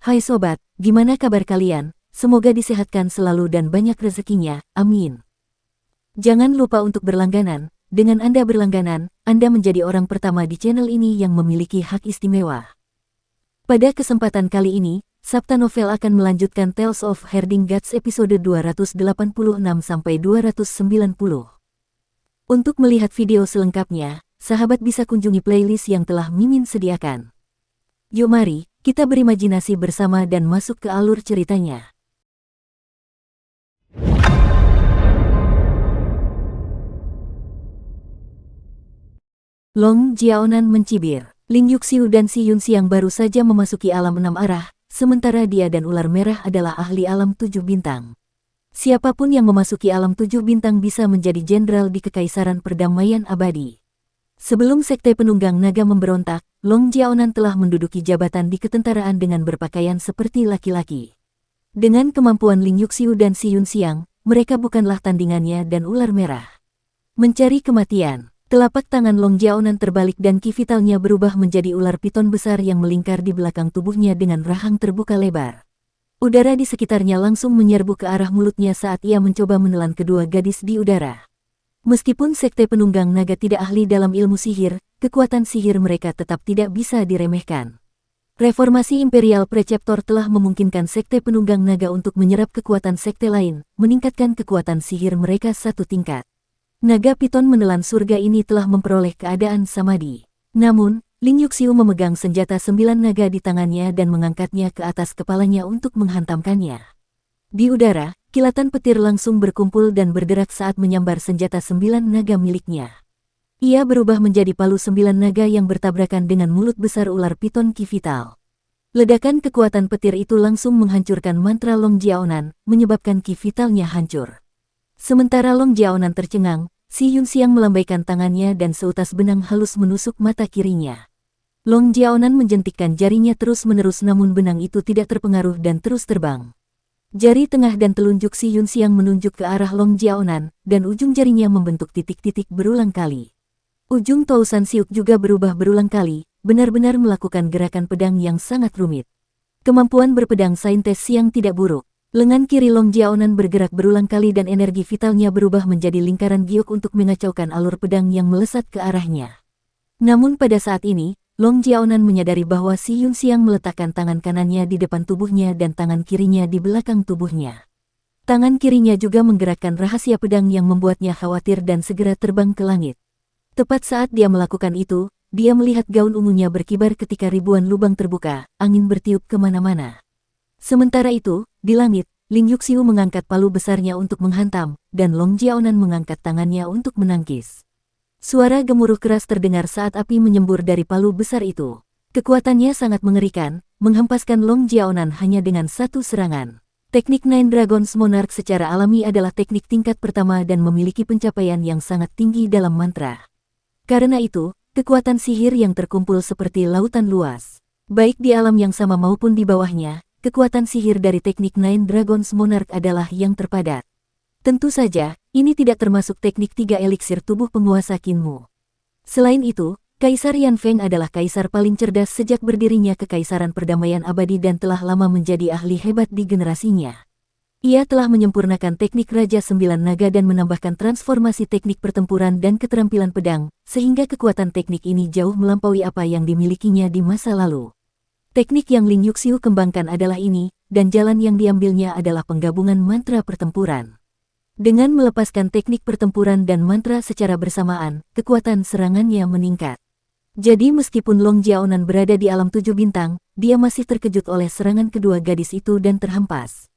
Hai sobat, gimana kabar kalian? Semoga disehatkan selalu dan banyak rezekinya, amin. Jangan lupa untuk berlangganan. Dengan Anda berlangganan, Anda menjadi orang pertama di channel ini yang memiliki hak istimewa. Pada kesempatan kali ini, Sabta Novel akan melanjutkan Tales of Herding Gods episode 286-290. Untuk melihat video selengkapnya, sahabat bisa kunjungi playlist yang telah Mimin sediakan. Yuk mari, kita berimajinasi bersama dan masuk ke alur ceritanya. Long Jiaonan mencibir. Ling Yuxiu dan Si Yunxiang baru saja memasuki alam 6 arah, sementara dia dan ular merah adalah ahli alam 7 bintang. Siapapun yang memasuki alam 7 bintang bisa menjadi jenderal di Kekaisaran Perdamaian Abadi. Sebelum Sekte Penunggang Naga memberontak, Long Jiaonan telah menduduki jabatan di ketentaraan dengan berpakaian seperti laki-laki. Dengan kemampuan Ling Yuxiu dan Si Yunxiang, mereka bukanlah tandingannya dan ular merah. Mencari kematian, telapak tangan Long Jiaonan terbalik dan ki vitalnya berubah menjadi ular piton besar yang melingkar di belakang tubuhnya dengan rahang terbuka lebar. Udara di sekitarnya langsung menyerbu ke arah mulutnya saat ia mencoba menelan kedua gadis di udara. Meskipun Sekte Penunggang Naga tidak ahli dalam ilmu sihir, kekuatan sihir mereka tetap tidak bisa diremehkan. Reformasi Imperial Preceptor telah memungkinkan Sekte Penunggang Naga untuk menyerap kekuatan sekte lain, meningkatkan kekuatan sihir mereka satu tingkat. Naga Piton menelan surga ini telah memperoleh keadaan samadhi. Namun, Ling Yuxiu memegang senjata 9 naga di tangannya dan mengangkatnya ke atas kepalanya untuk menghantamkannya. Di udara, kilatan petir langsung berkumpul dan berderak saat menyambar senjata 9 naga miliknya. Ia berubah menjadi palu 9 naga yang bertabrakan dengan mulut besar ular piton ki vital. Ledakan kekuatan petir itu langsung menghancurkan mantra Long Jiaonan, menyebabkan ki vitalnya hancur. Sementara Long Jiaonan tercengang, Si Yunxiang melambaikan tangannya dan seutas benang halus menusuk mata kirinya. Long Jiaonan menjentikkan jarinya terus-menerus namun benang itu tidak terpengaruh dan terus terbang. Jari tengah dan telunjuk Si Yunxiang menunjuk ke arah Long Jiaonan, dan ujung jarinya membentuk titik-titik berulang kali. Ujung Tousan Siuk juga berubah berulang kali, benar-benar melakukan gerakan pedang yang sangat rumit. Kemampuan berpedang saintes yang tidak buruk. Lengan kiri Long Jiaonan bergerak berulang kali dan energi vitalnya berubah menjadi lingkaran giok untuk mengacaukan alur pedang yang melesat ke arahnya. Namun pada saat ini, Long Jiaonan menyadari bahwa Si Yunxiang meletakkan tangan kanannya di depan tubuhnya dan tangan kirinya di belakang tubuhnya. Tangan kirinya juga menggerakkan rahasia pedang yang membuatnya khawatir dan segera terbang ke langit. Tepat saat dia melakukan itu, dia melihat gaun ungunya berkibar ketika ribuan lubang terbuka, angin bertiup kemana-mana. Sementara itu, di langit, Ling Yuxiu mengangkat palu besarnya untuk menghantam, dan Long Jiaonan mengangkat tangannya untuk menangkis. Suara gemuruh keras terdengar saat api menyembur dari palu besar itu. Kekuatannya sangat mengerikan, menghempaskan Long Jiaonan hanya dengan satu serangan. Teknik Nine Dragons Monarch secara alami adalah teknik tingkat pertama dan memiliki pencapaian yang sangat tinggi dalam mantra. Karena itu, kekuatan sihir yang terkumpul seperti lautan luas. Baik di alam yang sama maupun di bawahnya, kekuatan sihir dari teknik Nine Dragons Monarch adalah yang terpadat. Tentu saja, ini tidak termasuk teknik 3 eliksir tubuh penguasa Qinmu. Selain itu, Kaisar Yan Feng adalah kaisar paling cerdas sejak berdirinya Kekaisaran Perdamaian Abadi dan telah lama menjadi ahli hebat di generasinya. Ia telah menyempurnakan teknik Raja 9 Naga dan menambahkan transformasi teknik pertempuran dan keterampilan pedang, sehingga kekuatan teknik ini jauh melampaui apa yang dimilikinya di masa lalu. Teknik yang Ling Yuxiu kembangkan adalah ini, dan jalan yang diambilnya adalah penggabungan mantra pertempuran. Dengan melepaskan teknik pertempuran dan mantra secara bersamaan, kekuatan serangannya meningkat. Jadi meskipun Long Jiaonan berada di alam 7 bintang, dia masih terkejut oleh serangan kedua gadis itu dan terhempas.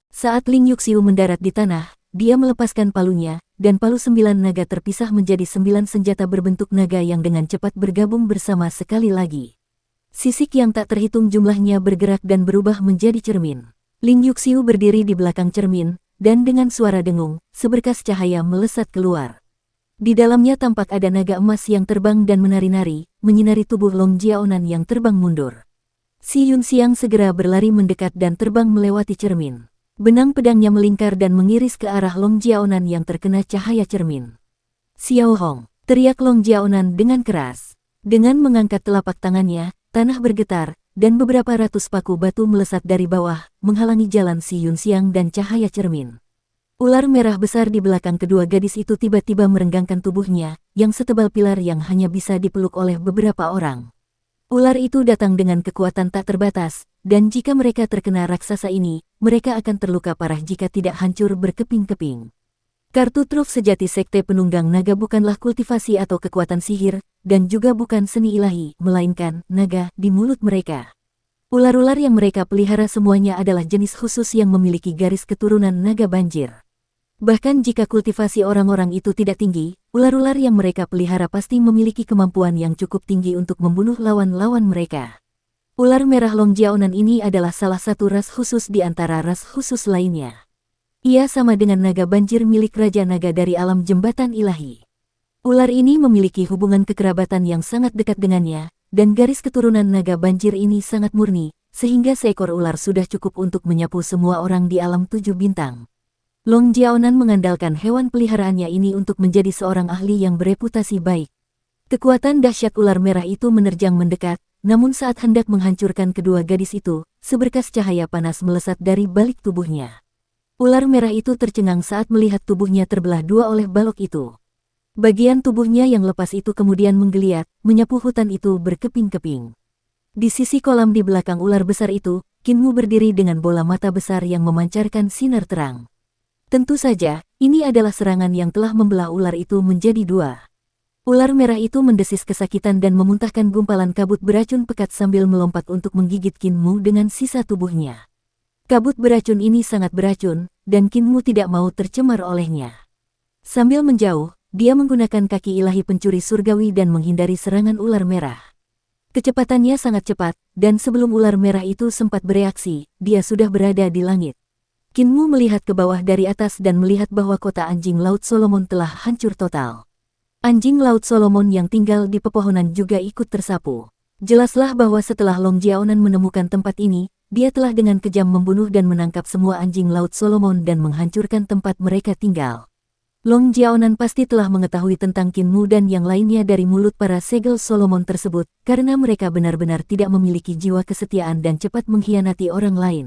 Saat Ling Yuxiu mendarat di tanah, dia melepaskan palunya, dan palu 9 naga terpisah menjadi 9 senjata berbentuk naga yang dengan cepat bergabung bersama sekali lagi. Sisik yang tak terhitung jumlahnya bergerak dan berubah menjadi cermin. Ling Yuxiu berdiri di belakang cermin, dan dengan suara dengung, seberkas cahaya melesat keluar. Di dalamnya tampak ada naga emas yang terbang dan menari-nari, menyinari tubuh Long Jiaonan yang terbang mundur. Si Yunxiang segera berlari mendekat dan terbang melewati cermin. Benang pedangnya melingkar dan mengiris ke arah Long Jiaonan yang terkena cahaya cermin. "Xiao Hong!" teriak Long Jiaonan dengan keras. Dengan mengangkat telapak tangannya, tanah bergetar, dan beberapa ratus paku batu melesat dari bawah, menghalangi jalan Si Yunxiang dan cahaya cermin. Ular merah besar di belakang kedua gadis itu tiba-tiba merenggangkan tubuhnya, yang setebal pilar yang hanya bisa dipeluk oleh beberapa orang. Ular itu datang dengan kekuatan tak terbatas, dan jika mereka terkena raksasa ini, mereka akan terluka parah jika tidak hancur berkeping-keping. Kartu truf sejati Sekte Penunggang Naga bukanlah kultivasi atau kekuatan sihir, dan juga bukan seni ilahi, melainkan naga di mulut mereka. Ular-ular yang mereka pelihara semuanya adalah jenis khusus yang memiliki garis keturunan naga banjir. Bahkan jika kultivasi orang-orang itu tidak tinggi, ular-ular yang mereka pelihara pasti memiliki kemampuan yang cukup tinggi untuk membunuh lawan-lawan mereka. Ular merah Long Jiaonan ini adalah salah satu ras khusus di antara ras khusus lainnya. Ia sama dengan naga banjir milik Raja Naga dari alam jembatan ilahi. Ular ini memiliki hubungan kekerabatan yang sangat dekat dengannya, dan garis keturunan naga banjir ini sangat murni, sehingga seekor ular sudah cukup untuk menyapu semua orang di alam 7 bintang. Long Jiaonan mengandalkan hewan peliharaannya ini untuk menjadi seorang ahli yang bereputasi baik. Kekuatan dahsyat ular merah itu menerjang mendekat, namun saat hendak menghancurkan kedua gadis itu, seberkas cahaya panas melesat dari balik tubuhnya. Ular merah itu tercengang saat melihat tubuhnya terbelah dua oleh balok itu. Bagian tubuhnya yang lepas itu kemudian menggeliat, menyapu hutan itu berkeping-keping. Di sisi kolam di belakang ular besar itu, Kinmu berdiri dengan bola mata besar yang memancarkan sinar terang. Tentu saja, ini adalah serangan yang telah membelah ular itu menjadi dua. Ular merah itu mendesis kesakitan dan memuntahkan gumpalan kabut beracun pekat sambil melompat untuk menggigit Kinmu dengan sisa tubuhnya. Kabut beracun ini sangat beracun, dan Kinmu tidak mau tercemar olehnya. Sambil menjauh, dia menggunakan kaki ilahi pencuri surgawi dan menghindari serangan ular merah. Kecepatannya sangat cepat, dan sebelum ular merah itu sempat bereaksi, dia sudah berada di langit. Kinmu melihat ke bawah dari atas dan melihat bahwa kota anjing laut Solomon telah hancur total. Anjing laut Solomon yang tinggal di pepohonan juga ikut tersapu. Jelaslah bahwa setelah Long Jiaonan menemukan tempat ini, dia telah dengan kejam membunuh dan menangkap semua anjing laut Solomon dan menghancurkan tempat mereka tinggal. Long Jiaonan pasti telah mengetahui tentang Kinmu dan yang lainnya dari mulut para segel Solomon tersebut, karena mereka benar-benar tidak memiliki jiwa kesetiaan dan cepat mengkhianati orang lain.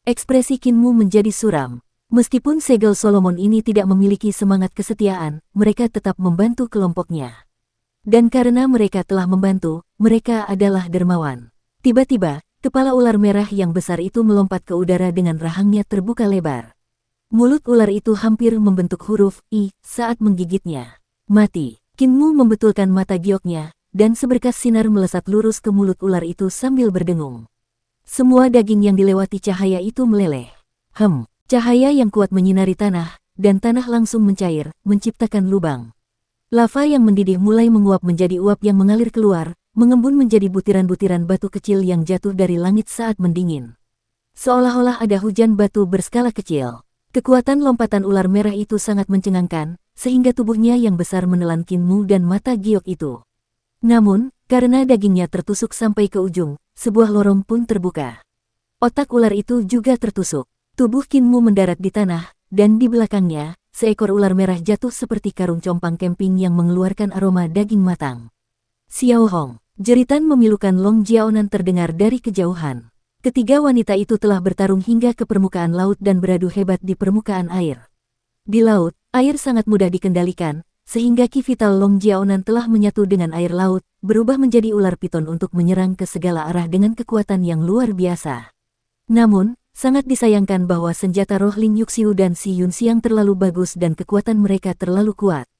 Ekspresi Kinmu menjadi suram. Meskipun segel Solomon ini tidak memiliki semangat kesetiaan, mereka tetap membantu kelompoknya. Dan karena mereka telah membantu, mereka adalah dermawan. Tiba-tiba, kepala ular merah yang besar itu melompat ke udara dengan rahangnya terbuka lebar. Mulut ular itu hampir membentuk huruf I saat menggigitnya. Mati. Kinmu membetulkan mata gioknya, dan seberkas sinar melesat lurus ke mulut ular itu sambil berdengung. Semua daging yang dilewati cahaya itu meleleh. Cahaya yang kuat menyinari tanah, dan tanah langsung mencair, menciptakan lubang. Lava yang mendidih mulai menguap menjadi uap yang mengalir keluar, mengembun menjadi butiran-butiran batu kecil yang jatuh dari langit saat mendingin. Seolah-olah ada hujan batu berskala kecil. Kekuatan lompatan ular merah itu sangat mencengangkan, sehingga tubuhnya yang besar menelan Kinmu dan mata giok itu. Namun, karena dagingnya tertusuk sampai ke ujung, sebuah lorong pun terbuka. Otak ular itu juga tertusuk. Tubuh Kinmu mendarat di tanah, dan di belakangnya, seekor ular merah jatuh seperti karung compang camping yang mengeluarkan aroma daging matang. Xiao Hong. Jeritan memilukan Long Jiaonan terdengar dari kejauhan. Ketiga wanita itu telah bertarung hingga ke permukaan laut dan beradu hebat di permukaan air. Di laut, air sangat mudah dikendalikan, sehingga ki vital Long Jiaonan telah menyatu dengan air laut, berubah menjadi ular piton untuk menyerang ke segala arah dengan kekuatan yang luar biasa. Namun, sangat disayangkan bahwa senjata roh Ling Yuxiu dan Si Yunxiang terlalu bagus dan kekuatan mereka terlalu kuat.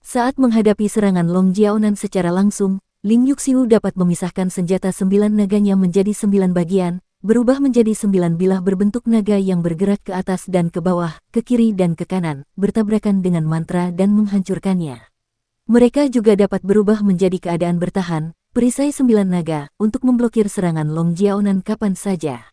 Saat menghadapi serangan Long Jiaonan secara langsung, Ling Yuxiu dapat memisahkan senjata 9 naganya menjadi 9 bagian, berubah menjadi 9 bilah berbentuk naga yang bergerak ke atas dan ke bawah, ke kiri dan ke kanan, bertabrakan dengan mantra dan menghancurkannya. Mereka juga dapat berubah menjadi keadaan bertahan, perisai 9 naga, untuk memblokir serangan Long Jiaonan kapan saja.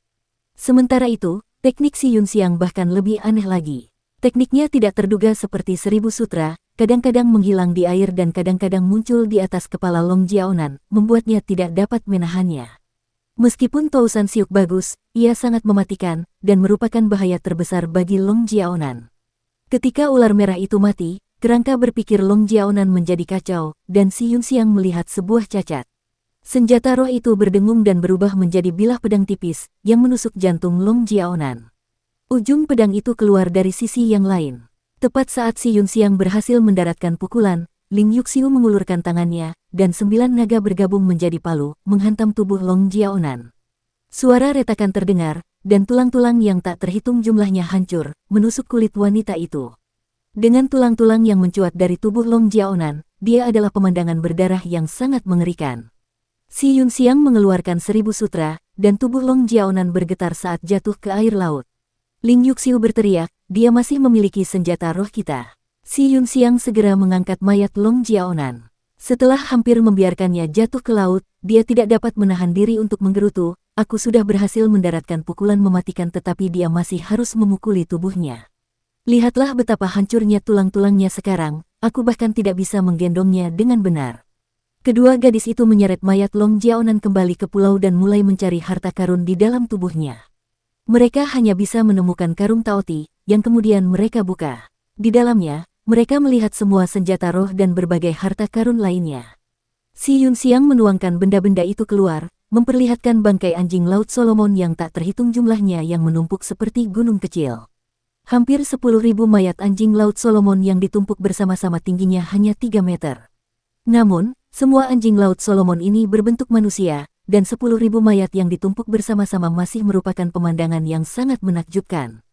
Sementara itu, teknik Si Yunxiang bahkan lebih aneh lagi. Tekniknya tidak terduga seperti 1000 sutra, kadang-kadang menghilang di air dan kadang-kadang muncul di atas kepala Long Jiaonan, membuatnya tidak dapat menahannya. Meskipun Tousan Siuk bagus, ia sangat mematikan, dan merupakan bahaya terbesar bagi Long Jiaonan. Ketika ular merah itu mati, kerangka berpikir Long Jiaonan menjadi kacau, dan Si Yunxiang melihat sebuah cacat. Senjata roh itu berdengung dan berubah menjadi bilah pedang tipis yang menusuk jantung Long Jiaonan. Ujung pedang itu keluar dari sisi yang lain. Tepat saat Si Yunxiang berhasil mendaratkan pukulan, Ling Yuxiu mengulurkan tangannya, dan 9 naga bergabung menjadi palu, menghantam tubuh Long Jiaonan. Suara retakan terdengar, dan tulang-tulang yang tak terhitung jumlahnya hancur, menusuk kulit wanita itu. Dengan tulang-tulang yang mencuat dari tubuh Long Jiaonan, dia adalah pemandangan berdarah yang sangat mengerikan. Si Yunxiang mengeluarkan 1000 sutra, dan tubuh Long Jiaonan bergetar saat jatuh ke air laut. Ling Yuxiu berteriak, dia masih memiliki senjata roh kita. Si Yunxiang segera mengangkat mayat Long Jiaonan. Setelah hampir membiarkannya jatuh ke laut, dia tidak dapat menahan diri untuk menggerutu, aku sudah berhasil mendaratkan pukulan mematikan tetapi dia masih harus memukuli tubuhnya. Lihatlah betapa hancurnya tulang-tulangnya sekarang, aku bahkan tidak bisa menggendongnya dengan benar. Kedua gadis itu menyeret mayat Long Jiaonan kembali ke pulau dan mulai mencari harta karun di dalam tubuhnya. Mereka hanya bisa menemukan karung Taoti, yang kemudian mereka buka. Di dalamnya, mereka melihat semua senjata roh dan berbagai harta karun lainnya. Si Yunxiang menuangkan benda-benda itu keluar, memperlihatkan bangkai anjing laut Solomon yang tak terhitung jumlahnya yang menumpuk seperti gunung kecil. Hampir 10.000 mayat anjing laut Solomon yang ditumpuk bersama-sama tingginya hanya 3 meter. Namun, semua anjing laut Solomon ini berbentuk manusia, dan 10.000 mayat yang ditumpuk bersama-sama masih merupakan pemandangan yang sangat menakjubkan.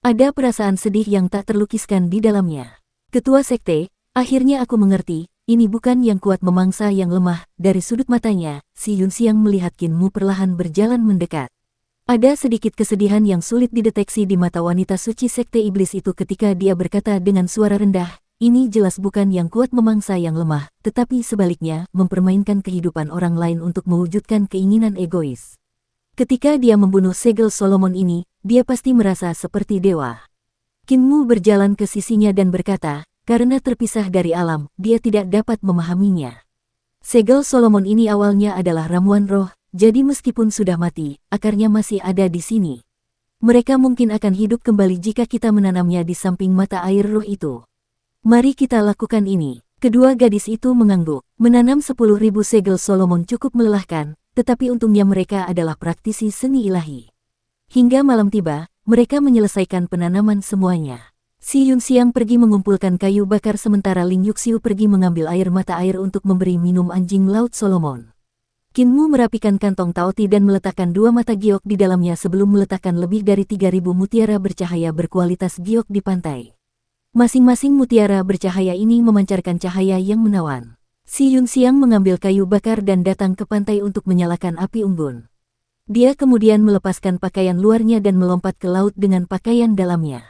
Ada perasaan sedih yang tak terlukiskan di dalamnya. Ketua sekte, akhirnya aku mengerti, ini bukan yang kuat memangsa yang lemah. Dari sudut matanya, Si Yunxiang melihat Qin Mu perlahan berjalan mendekat. Ada sedikit kesedihan yang sulit dideteksi di mata wanita suci sekte iblis itu ketika dia berkata dengan suara rendah, ini jelas bukan yang kuat memangsa yang lemah, tetapi sebaliknya, mempermainkan kehidupan orang lain untuk mewujudkan keinginan egois. Ketika dia membunuh segel Solomon ini, dia pasti merasa seperti dewa. Qin Mu berjalan ke sisinya dan berkata, karena terpisah dari alam, dia tidak dapat memahaminya. Segel Solomon ini awalnya adalah ramuan roh, jadi meskipun sudah mati, akarnya masih ada di sini. Mereka mungkin akan hidup kembali jika kita menanamnya di samping mata air roh itu. Mari kita lakukan ini. Kedua gadis itu mengangguk. Menanam 10.000 segel Solomon cukup melelahkan, tetapi untungnya mereka adalah praktisi seni ilahi. Hingga malam tiba, mereka menyelesaikan penanaman semuanya. Si Yunxiang pergi mengumpulkan kayu bakar sementara Ling Yuxiu pergi mengambil air mata air untuk memberi minum anjing laut Solomon. Qin Mu merapikan kantong Taoti dan meletakkan 2 mata giok di dalamnya sebelum meletakkan lebih dari 3.000 mutiara bercahaya berkualitas giok di pantai. Masing-masing mutiara bercahaya ini memancarkan cahaya yang menawan. Si Yunxiang mengambil kayu bakar dan datang ke pantai untuk menyalakan api unggun. Dia kemudian melepaskan pakaian luarnya dan melompat ke laut dengan pakaian dalamnya.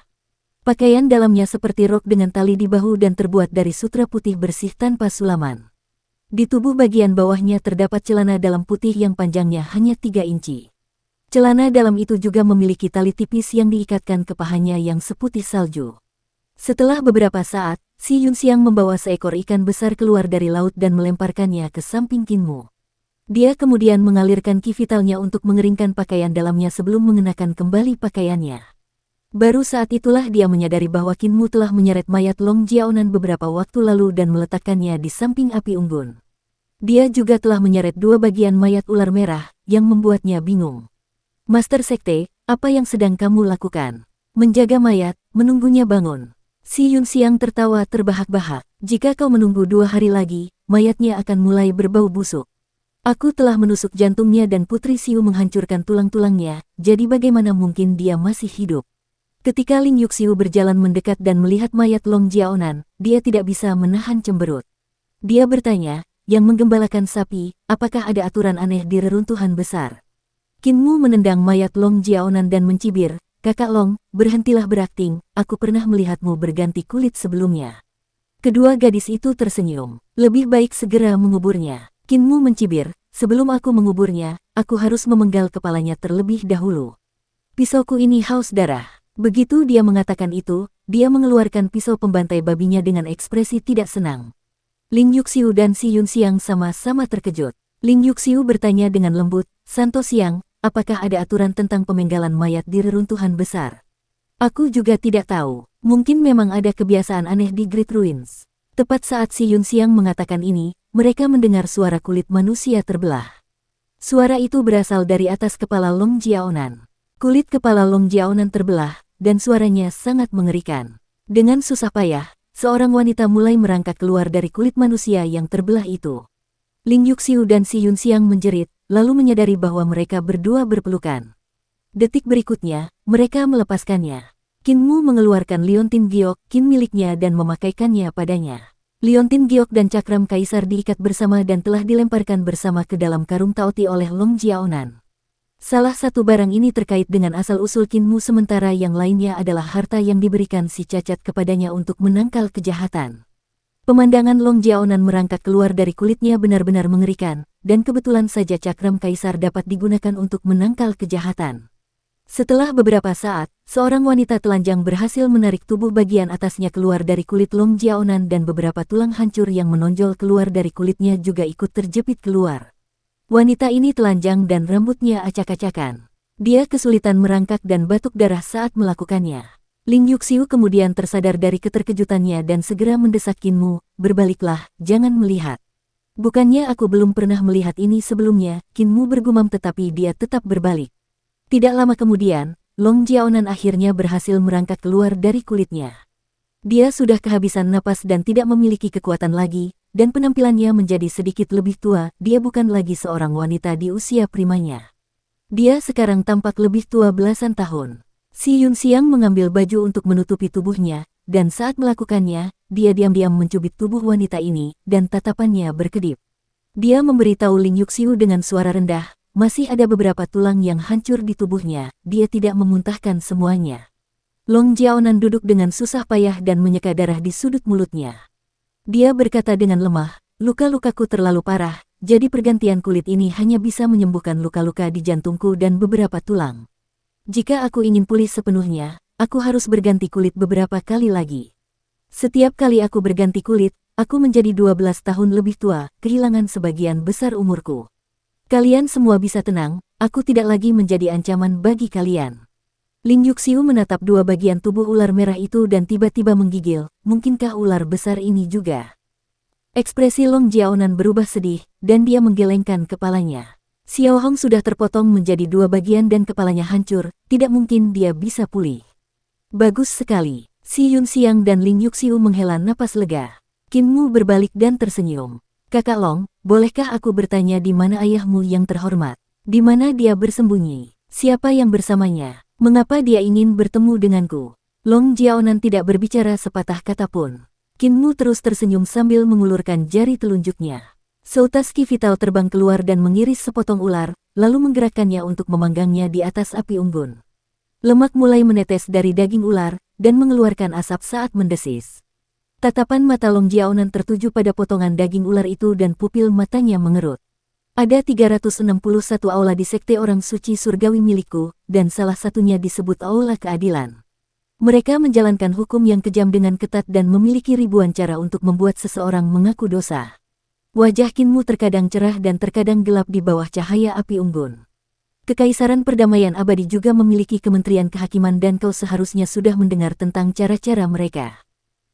Pakaian dalamnya seperti rok dengan tali di bahu dan terbuat dari sutra putih bersih tanpa sulaman. Di tubuh bagian bawahnya terdapat celana dalam putih yang panjangnya hanya 3 inci. Celana dalam itu juga memiliki tali tipis yang diikatkan ke pahanya yang seputih salju. Setelah beberapa saat, Si Yunxiang membawa seekor ikan besar keluar dari laut dan melemparkannya ke samping Qin Mu. Dia kemudian mengalirkan ki vitalnya untuk mengeringkan pakaian dalamnya sebelum mengenakan kembali pakaiannya. Baru saat itulah dia menyadari bahwa Qin Mu telah menyeret mayat Long Jiaonan beberapa waktu lalu dan meletakkannya di samping api unggun. Dia juga telah menyeret 2 bagian mayat ular merah, yang membuatnya bingung. Master Sekte, apa yang sedang kamu lakukan? Menjaga mayat, menunggunya bangun. Si Yunxiang tertawa terbahak-bahak. Jika kau menunggu 2 hari lagi, mayatnya akan mulai berbau busuk. Aku telah menusuk jantungnya dan Putri Xiu menghancurkan tulang-tulangnya, jadi bagaimana mungkin dia masih hidup? Ketika Ling Yuxiu berjalan mendekat dan melihat mayat Long Jiaonan, dia tidak bisa menahan cemberut. Dia bertanya, yang menggembalakan sapi, apakah ada aturan aneh di reruntuhan besar? Qin Mu menendang mayat Long Jiaonan dan mencibir, Kakak Long, berhentilah berakting, aku pernah melihatmu berganti kulit sebelumnya. Kedua gadis itu tersenyum. Lebih baik segera menguburnya. Qin Mu mencibir, sebelum aku menguburnya, aku harus memenggal kepalanya terlebih dahulu. Pisauku ini haus darah. Begitu dia mengatakan itu, dia mengeluarkan pisau pembantai babinya dengan ekspresi tidak senang. Ling Yuxiu dan Si Yunxiang sama-sama terkejut. Ling Yuxiu bertanya dengan lembut, Santo Siang, apakah ada aturan tentang pemenggalan mayat di reruntuhan besar? Aku juga tidak tahu. Mungkin memang ada kebiasaan aneh di Great Ruins. Tepat saat Si Yunxiang mengatakan ini, mereka mendengar suara kulit manusia terbelah. Suara itu berasal dari atas kepala Long Jiaonan. Kulit kepala Long Jiaonan terbelah, dan suaranya sangat mengerikan. Dengan susah payah, seorang wanita mulai merangkak keluar dari kulit manusia yang terbelah itu. Ling Yuxiu dan Si Yunxiang menjerit, lalu menyadari bahwa mereka berdua berpelukan. Detik berikutnya, mereka melepaskannya. Qin Mu mengeluarkan Liontin Giok, Qin miliknya dan memakaikannya padanya. Liontin Giok dan cakram kaisar diikat bersama dan telah dilemparkan bersama ke dalam karung Taoti oleh Long Jiaonan. Salah satu barang ini terkait dengan asal-usul Qin Mu sementara yang lainnya adalah harta yang diberikan si cacat kepadanya untuk menangkal kejahatan. Pemandangan Long Jiaonan merangkak keluar dari kulitnya benar-benar mengerikan, dan kebetulan saja cakram kaisar dapat digunakan untuk menangkal kejahatan. Setelah beberapa saat, seorang wanita telanjang berhasil menarik tubuh bagian atasnya keluar dari kulit Long Jiaonan dan beberapa tulang hancur yang menonjol keluar dari kulitnya juga ikut terjepit keluar. Wanita ini telanjang dan rambutnya acak-acakan. Dia kesulitan merangkak dan batuk darah saat melakukannya. Ling Yuxiu kemudian tersadar dari keterkejutannya dan segera mendesak Qin Mu, "Berbaliklah, jangan melihat." "Bukannya aku belum pernah melihat ini sebelumnya," Qin Mu bergumam tetapi dia tetap berbalik. Tidak lama kemudian, Long Jiaonan akhirnya berhasil merangkak keluar dari kulitnya. Dia sudah kehabisan napas dan tidak memiliki kekuatan lagi, dan penampilannya menjadi sedikit lebih tua. Dia bukan lagi seorang wanita di usia primanya. Dia sekarang tampak lebih tua belasan tahun. Si Yunxiang mengambil baju untuk menutupi tubuhnya, dan saat melakukannya, dia diam-diam mencubit tubuh wanita ini, dan tatapannya berkedip. Dia memberitahu Ling Yuxiu dengan suara rendah, "Masih ada beberapa tulang yang hancur di tubuhnya, dia tidak memuntahkan semuanya." Long Jiaonan duduk dengan susah payah dan menyeka darah di sudut mulutnya. Dia berkata dengan lemah, "Luka-lukaku terlalu parah, jadi pergantian kulit ini hanya bisa menyembuhkan luka-luka di jantungku dan beberapa tulang. Jika aku ingin pulih sepenuhnya, aku harus berganti kulit beberapa kali lagi. Setiap kali aku berganti kulit, aku menjadi 12 tahun lebih tua, kehilangan sebagian besar umurku. Kalian semua bisa tenang, aku tidak lagi menjadi ancaman bagi kalian." Ling Yuxiu menatap dua bagian tubuh ular merah itu dan tiba-tiba menggigil, mungkinkah ular besar ini juga? Ekspresi Long Jiaonan berubah sedih, dan dia menggelengkan kepalanya. Xiao Hong sudah terpotong menjadi dua bagian dan kepalanya hancur, tidak mungkin dia bisa pulih. Bagus sekali. Si Yunxiang dan Ling Yuxiu menghela napas lega. Qin Mu berbalik dan tersenyum. "Kakak Long, bolehkah aku bertanya di mana ayahmu yang terhormat? Di mana dia bersembunyi? Siapa yang bersamanya? Mengapa dia ingin bertemu denganku?" Long Jiaonan tidak berbicara sepatah kata pun. Qin Mu terus tersenyum sambil mengulurkan jari telunjuknya. Seutas ki vital terbang keluar dan mengiris sepotong ular, lalu menggerakkannya untuk memanggangnya di atas api unggun. Lemak mulai menetes dari daging ular, dan mengeluarkan asap saat mendesis. Tatapan mata Long Jiaonan tertuju pada potongan daging ular itu dan pupil matanya mengerut. "Ada 361 aula di sekte orang suci surgawi milikku, dan salah satunya disebut aula keadilan. Mereka menjalankan hukum yang kejam dengan ketat dan memiliki ribuan cara untuk membuat seseorang mengaku dosa." Wajah Qin Mu terkadang cerah dan terkadang gelap di bawah cahaya api unggun. "Kekaisaran Perdamaian Abadi juga memiliki Kementerian Kehakiman dan kau seharusnya sudah mendengar tentang cara-cara mereka.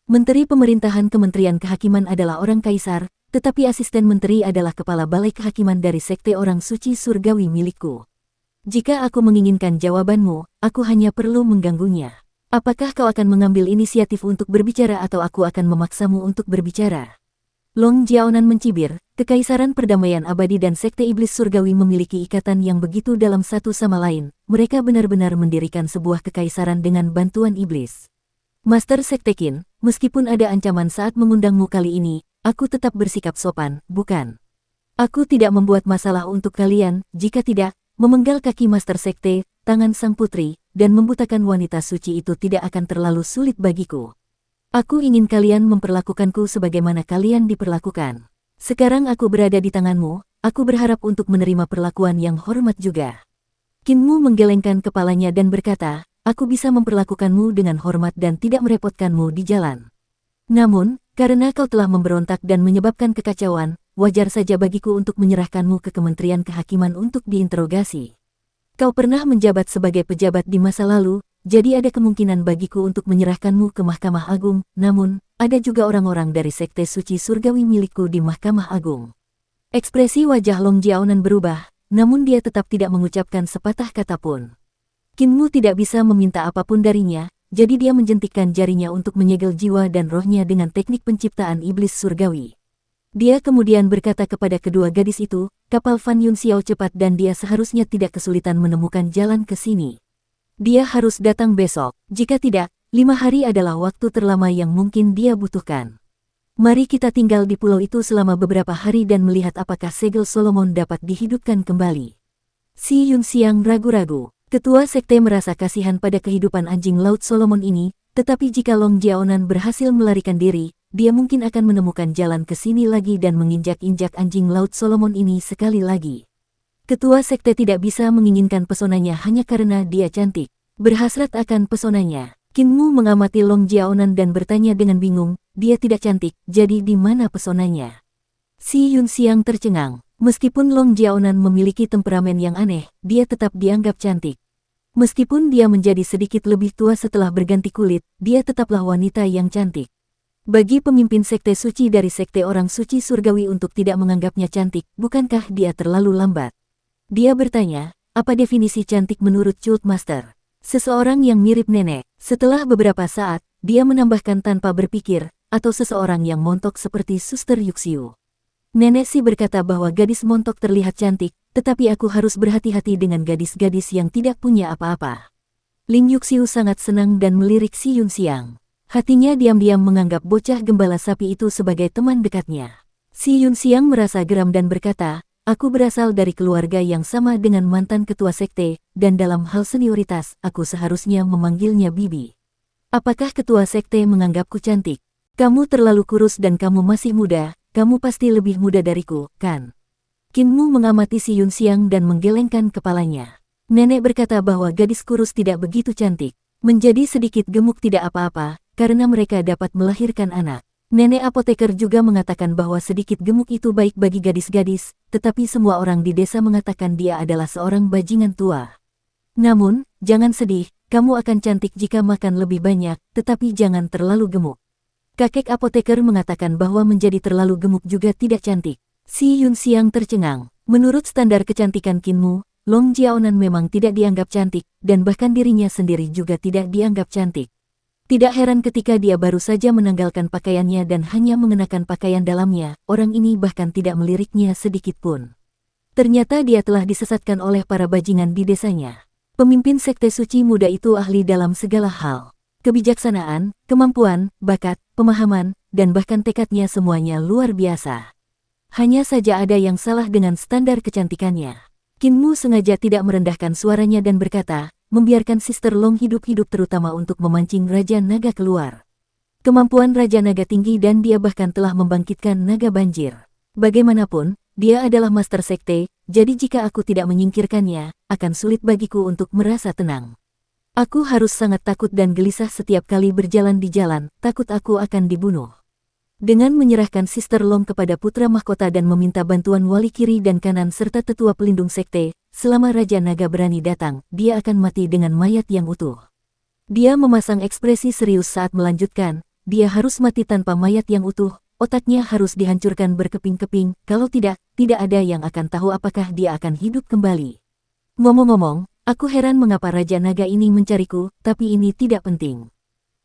Menteri Pemerintahan Kementerian Kehakiman adalah orang kaisar, tetapi asisten menteri adalah kepala balai kehakiman dari sekte orang suci surgawi milikku. Jika aku menginginkan jawabanmu, aku hanya perlu mengganggunya. Apakah kau akan mengambil inisiatif untuk berbicara atau aku akan memaksamu untuk berbicara?" Long Jiaonan mencibir, Kekaisaran Perdamaian Abadi dan Sekte Iblis Surgawi memiliki ikatan yang begitu dalam satu sama lain, mereka benar-benar mendirikan sebuah kekaisaran dengan bantuan iblis. "Master Sekte Qin, meskipun ada ancaman saat mengundangmu kali ini, aku tetap bersikap sopan, bukan? Aku tidak membuat masalah untuk kalian, jika tidak, memenggal kaki Master Sekte, tangan sang putri, dan membutakan wanita suci itu tidak akan terlalu sulit bagiku. Aku ingin kalian memperlakukanku sebagaimana kalian diperlakukan. Sekarang aku berada di tanganmu, aku berharap untuk menerima perlakuan yang hormat juga." Qin Mu menggelengkan kepalanya dan berkata, "Aku bisa memperlakukanmu dengan hormat dan tidak merepotkanmu di jalan. Namun, karena kau telah memberontak dan menyebabkan kekacauan, wajar saja bagiku untuk menyerahkanmu ke Kementerian Kehakiman untuk diinterogasi. Kau pernah menjabat sebagai pejabat di masa lalu, jadi ada kemungkinan bagiku untuk menyerahkanmu ke Mahkamah Agung, namun, ada juga orang-orang dari sekte suci surgawi milikku di Mahkamah Agung. Ekspresi wajah Long Jiaonan berubah, namun dia tetap tidak mengucapkan sepatah kata pun. Qin Mu tidak bisa meminta apapun darinya, jadi dia menjentikkan jarinya untuk menyegel jiwa dan rohnya dengan teknik penciptaan iblis surgawi. Dia kemudian berkata kepada kedua gadis itu, kapal Fan Yun Xiao cepat dan dia seharusnya tidak kesulitan menemukan jalan ke sini. Dia harus datang besok, jika tidak, 5 hari adalah waktu terlama yang mungkin dia butuhkan. Mari kita tinggal di pulau itu selama beberapa hari dan melihat apakah segel Solomon dapat dihidupkan kembali. Si Yun Xiang ragu-ragu. Ketua sekte merasa kasihan pada kehidupan anjing laut Solomon ini, tetapi jika Long Jiaonan berhasil melarikan diri, dia mungkin akan menemukan jalan ke sini lagi dan menginjak-injak anjing laut Solomon ini sekali lagi. Ketua sekte tidak bisa menginginkan pesonanya hanya karena dia cantik. Berhasrat akan pesonanya. Qin Mu mengamati Long Jiaonan dan bertanya dengan bingung, dia tidak cantik, jadi di mana pesonanya? Si Yun Xiang tercengang. Meskipun Long Jiaonan memiliki temperamen yang aneh, dia tetap dianggap cantik. Meskipun dia menjadi sedikit lebih tua setelah berganti kulit, dia tetaplah wanita yang cantik. Bagi pemimpin sekte suci dari sekte orang suci surgawi untuk tidak menganggapnya cantik, bukankah dia terlalu lambat? Dia bertanya, apa definisi cantik menurut Cult Master? Seseorang yang mirip nenek. Setelah beberapa saat, dia menambahkan tanpa berpikir, atau seseorang yang montok seperti Suster Yuxiu. Nenek si berkata bahwa gadis montok terlihat cantik, tetapi aku harus berhati-hati dengan gadis-gadis yang tidak punya apa-apa. Ling Yuxiu sangat senang dan melirik si Yun Xiang. Hatinya diam-diam menganggap bocah gembala sapi itu sebagai teman dekatnya. Si Yun Xiang merasa geram dan berkata, aku berasal dari keluarga yang sama dengan mantan ketua sekte, dan dalam hal senioritas, aku seharusnya memanggilnya Bibi. Apakah ketua sekte menganggapku cantik? Kamu terlalu kurus dan kamu masih muda, kamu pasti lebih muda dariku, kan? Qin Mu mengamati si Yun Xiang dan menggelengkan kepalanya. Nenek berkata bahwa gadis kurus tidak begitu cantik. Menjadi sedikit gemuk tidak apa-apa, karena mereka dapat melahirkan anak. Nenek apoteker juga mengatakan bahwa sedikit gemuk itu baik bagi gadis-gadis, tetapi semua orang di desa mengatakan dia adalah seorang bajingan tua. Namun, jangan sedih, kamu akan cantik jika makan lebih banyak, tetapi jangan terlalu gemuk. Kakek apoteker mengatakan bahwa menjadi terlalu gemuk juga tidak cantik. Si Yun Xiang tercengang. Menurut standar kecantikan Qin Mu, Long Jiaonan memang tidak dianggap cantik, dan bahkan dirinya sendiri juga tidak dianggap cantik. Tidak heran ketika dia baru saja menanggalkan pakaiannya dan hanya mengenakan pakaian dalamnya, orang ini bahkan tidak meliriknya sedikit pun. Ternyata dia telah disesatkan oleh para bajingan di desanya. Pemimpin sekte suci muda itu ahli dalam segala hal. Kebijaksanaan, kemampuan, bakat, pemahaman, dan bahkan tekadnya semuanya luar biasa. Hanya saja ada yang salah dengan standar kecantikannya. Qin Mu sengaja tidak merendahkan suaranya dan berkata, membiarkan Sister Long hidup-hidup terutama untuk memancing Raja Naga keluar. Kemampuan Raja Naga tinggi dan dia bahkan telah membangkitkan naga banjir. Bagaimanapun, dia adalah master sekte, jadi jika aku tidak menyingkirkannya, akan sulit bagiku untuk merasa tenang. Aku harus sangat takut dan gelisah setiap kali berjalan di jalan, takut aku akan dibunuh. Dengan menyerahkan Sister Long kepada putra mahkota dan meminta bantuan wali kiri dan kanan serta tetua pelindung sekte, selama Raja Naga berani datang, dia akan mati dengan mayat yang utuh. Dia memasang ekspresi serius saat melanjutkan, dia harus mati tanpa mayat yang utuh, otaknya harus dihancurkan berkeping-keping, kalau tidak, tidak ada yang akan tahu apakah dia akan hidup kembali. Ngomong-ngomong, aku heran mengapa Raja Naga ini mencariku, tapi ini tidak penting.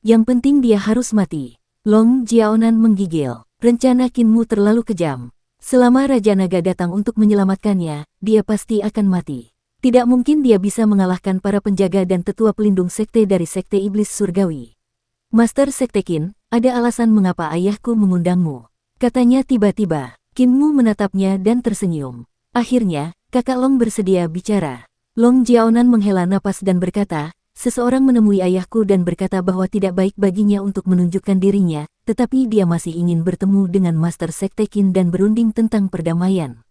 Yang penting dia harus mati. Long Jiaonan menggigil. Rencana Qin Mu terlalu kejam. Selama Raja Naga datang untuk menyelamatkannya, dia pasti akan mati. Tidak mungkin dia bisa mengalahkan para penjaga dan tetua pelindung sekte dari sekte iblis surgawi. Master Sekte Qin, ada alasan mengapa ayahku mengundangmu. Katanya tiba-tiba. Qin Mu menatapnya dan tersenyum. Akhirnya, kakak Long bersedia bicara. Long Jiaonan menghela napas dan berkata, seseorang menemui ayahku dan berkata bahwa tidak baik baginya untuk menunjukkan dirinya, tetapi dia masih ingin bertemu dengan Master Sekte Qin dan berunding tentang perdamaian.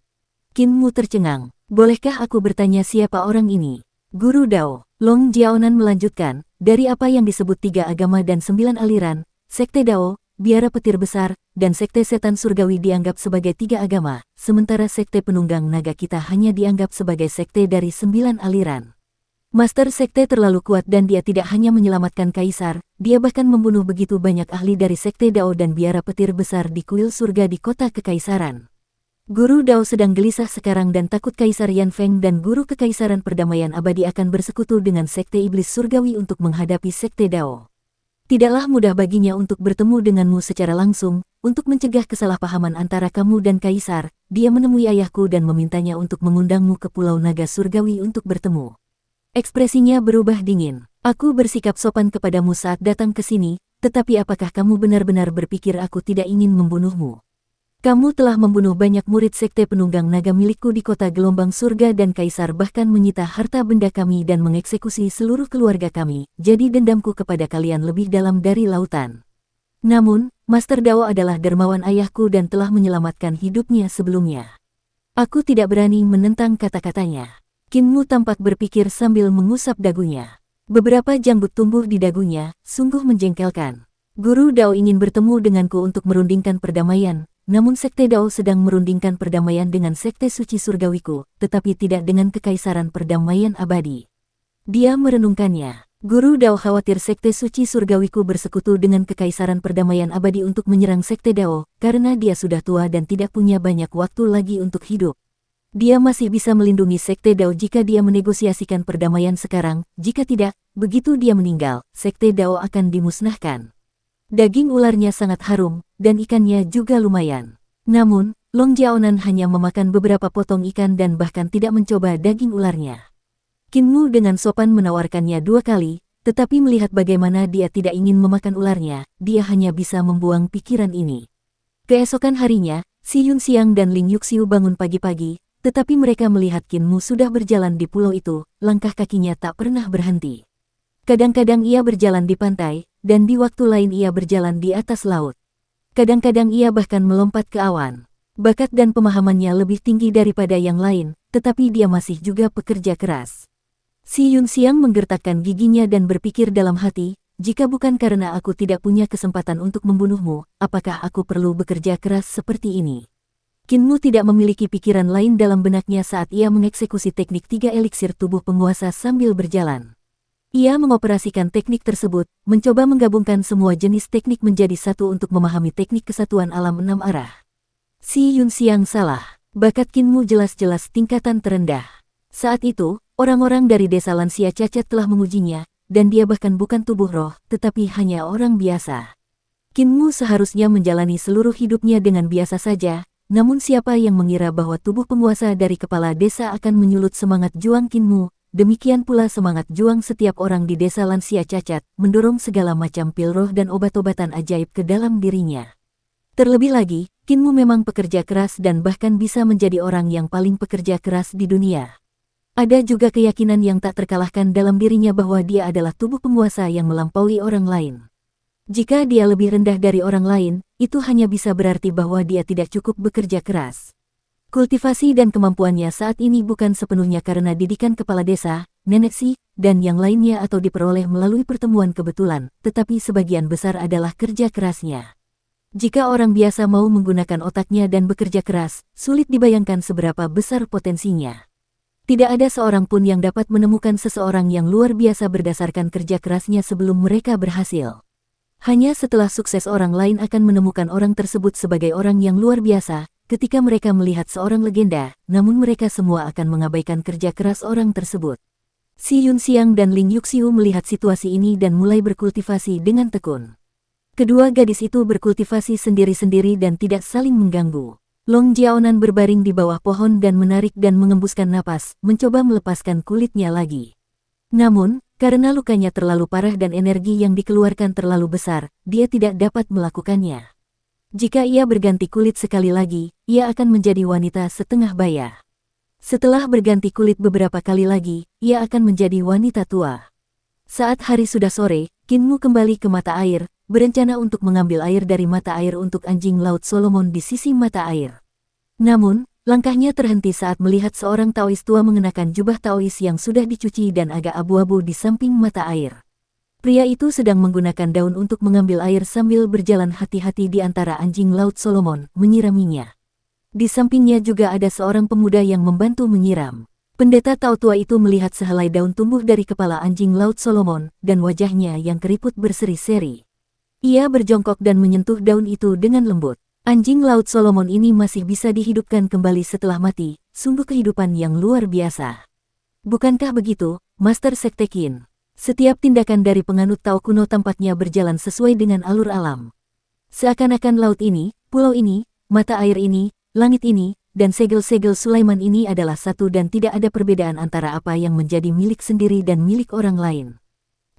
Qin Mu tercengang. Bolehkah aku bertanya siapa orang ini? Guru Dao. Long Jiaonan melanjutkan, dari apa yang disebut 3 agama dan 9 aliran, Sekte Dao, biara petir besar, dan Sekte Setan Surgawi dianggap sebagai 3 agama, sementara Sekte Penunggang Naga kita hanya dianggap sebagai sekte dari 9 aliran. Master Sekte terlalu kuat dan dia tidak hanya menyelamatkan Kaisar, dia bahkan membunuh begitu banyak ahli dari Sekte Dao dan biara petir besar di kuil surga di kota kekaisaran. Guru Dao sedang gelisah sekarang dan takut Kaisar Yan Feng dan Guru Kekaisaran Perdamaian Abadi akan bersekutu dengan Sekte Iblis Surgawi untuk menghadapi Sekte Dao. Tidaklah mudah baginya untuk bertemu denganmu secara langsung, untuk mencegah kesalahpahaman antara kamu dan Kaisar. Dia menemui ayahku dan memintanya untuk mengundangmu ke Pulau Naga Surgawi untuk bertemu. Ekspresinya berubah dingin. Aku bersikap sopan kepadamu saat datang ke sini, tetapi apakah kamu benar-benar berpikir aku tidak ingin membunuhmu? Kamu telah membunuh banyak murid Sekte Penunggang Naga milikku di kota Gelombang Surga dan Kaisar bahkan menyita harta benda kami dan mengeksekusi seluruh keluarga kami, jadi dendamku kepada kalian lebih dalam dari lautan. Namun, Master Dao adalah dermawan ayahku dan telah menyelamatkan hidupnya sebelumnya. Aku tidak berani menentang kata-katanya. Kinmu tampak berpikir sambil mengusap dagunya. Beberapa janggut tumbuh di dagunya, sungguh menjengkelkan. Guru Dao ingin bertemu denganku untuk merundingkan perdamaian. Namun Sekte Dao sedang merundingkan perdamaian dengan Sekte Suci Surgawiku, tetapi tidak dengan Kekaisaran Perdamaian Abadi. Dia merenungkannya. Guru Dao khawatir Sekte Suci Surgawiku bersekutu dengan Kekaisaran Perdamaian Abadi untuk menyerang Sekte Dao, karena dia sudah tua dan tidak punya banyak waktu lagi untuk hidup. Dia masih bisa melindungi Sekte Dao jika dia menegosiasikan perdamaian sekarang, jika tidak, begitu dia meninggal, Sekte Dao akan dimusnahkan. Daging ularnya sangat harum, dan ikannya juga lumayan. Namun, Long Jiaonan hanya memakan beberapa potong ikan dan bahkan tidak mencoba daging ularnya. Kinmu dengan sopan menawarkannya 2 kali, tetapi melihat bagaimana dia tidak ingin memakan ularnya, dia hanya bisa membuang pikiran ini. Keesokan harinya, Si Yun Xiang dan Ling Yuxiu bangun pagi-pagi, tetapi mereka melihat Kinmu sudah berjalan di pulau itu, langkah kakinya tak pernah berhenti. Kadang-kadang ia berjalan di pantai, dan di waktu lain ia berjalan di atas laut. Kadang-kadang ia bahkan melompat ke awan. Bakat dan pemahamannya lebih tinggi daripada yang lain, tetapi dia masih juga pekerja keras. Si Yun Xiang menggertakkan giginya dan berpikir dalam hati, jika bukan karena aku tidak punya kesempatan untuk membunuhmu, apakah aku perlu bekerja keras seperti ini? Kinmu tidak memiliki pikiran lain dalam benaknya saat ia mengeksekusi teknik 3 eliksir tubuh penguasa sambil berjalan. Ia mengoperasikan teknik tersebut, mencoba menggabungkan semua jenis teknik menjadi satu untuk memahami teknik kesatuan alam 6 arah. Si Yun Xiang salah. Bakat Kinmu jelas-jelas tingkatan terendah. Saat itu, orang-orang dari desa lansia cacat telah mengujinya, dan dia bahkan bukan tubuh roh, tetapi hanya orang biasa. Kinmu seharusnya menjalani seluruh hidupnya dengan biasa saja, namun siapa yang mengira bahwa tubuh penguasa dari kepala desa akan menyulut semangat juang Kinmu. Demikian pula semangat juang setiap orang di desa lansia cacat, mendorong segala macam pil roh dan obat-obatan ajaib ke dalam dirinya. Terlebih lagi, Kinmu memang pekerja keras dan bahkan bisa menjadi orang yang paling pekerja keras di dunia. Ada juga keyakinan yang tak terkalahkan dalam dirinya bahwa dia adalah tubuh penguasa yang melampaui orang lain. Jika dia lebih rendah dari orang lain, itu hanya bisa berarti bahwa dia tidak cukup bekerja keras. Kultivasi dan kemampuannya saat ini bukan sepenuhnya karena didikan kepala desa, nenek Si, dan yang lainnya atau diperoleh melalui pertemuan kebetulan, tetapi sebagian besar adalah kerja kerasnya. Jika orang biasa mau menggunakan otaknya dan bekerja keras, sulit dibayangkan seberapa besar potensinya. Tidak ada seorang pun yang dapat menemukan seseorang yang luar biasa berdasarkan kerja kerasnya sebelum mereka berhasil. Hanya setelah sukses orang lain akan menemukan orang tersebut sebagai orang yang luar biasa. Ketika mereka melihat seorang legenda, namun mereka semua akan mengabaikan kerja keras orang tersebut. Si Yun Xiang dan Ling Yuxiu melihat situasi ini dan mulai berkultivasi dengan tekun. Kedua gadis itu berkultivasi sendiri-sendiri dan tidak saling mengganggu. Long Jiaonan berbaring di bawah pohon dan menarik dan mengembuskan napas, mencoba melepaskan kulitnya lagi. Namun, karena lukanya terlalu parah dan energi yang dikeluarkan terlalu besar, dia tidak dapat melakukannya. Jika ia berganti kulit sekali lagi, ia akan menjadi wanita setengah baya. Setelah berganti kulit beberapa kali lagi, ia akan menjadi wanita tua. Saat hari sudah sore, Kinmu kembali ke mata air, berencana untuk mengambil air dari mata air untuk anjing laut Solomon di sisi mata air. Namun, langkahnya terhenti saat melihat seorang Taois tua mengenakan jubah Taois yang sudah dicuci dan agak abu-abu di samping mata air. Pria itu sedang menggunakan daun untuk mengambil air sambil berjalan hati-hati di antara anjing laut Solomon, menyiraminya. Di sampingnya juga ada seorang pemuda yang membantu menyiram. Pendeta Tao tua itu melihat sehelai daun tumbuh dari kepala anjing laut Solomon, dan wajahnya yang keriput berseri-seri. Ia berjongkok dan menyentuh daun itu dengan lembut. Anjing laut Solomon ini masih bisa dihidupkan kembali setelah mati, sungguh kehidupan yang luar biasa. Bukankah begitu, Master Sekte Qin? Setiap tindakan dari penganut Tao kuno tampaknya berjalan sesuai dengan alur alam. Seakan-akan laut ini, pulau ini, mata air ini, langit ini, dan segel-segel Sulaiman ini adalah satu dan tidak ada perbedaan antara apa yang menjadi milik sendiri dan milik orang lain.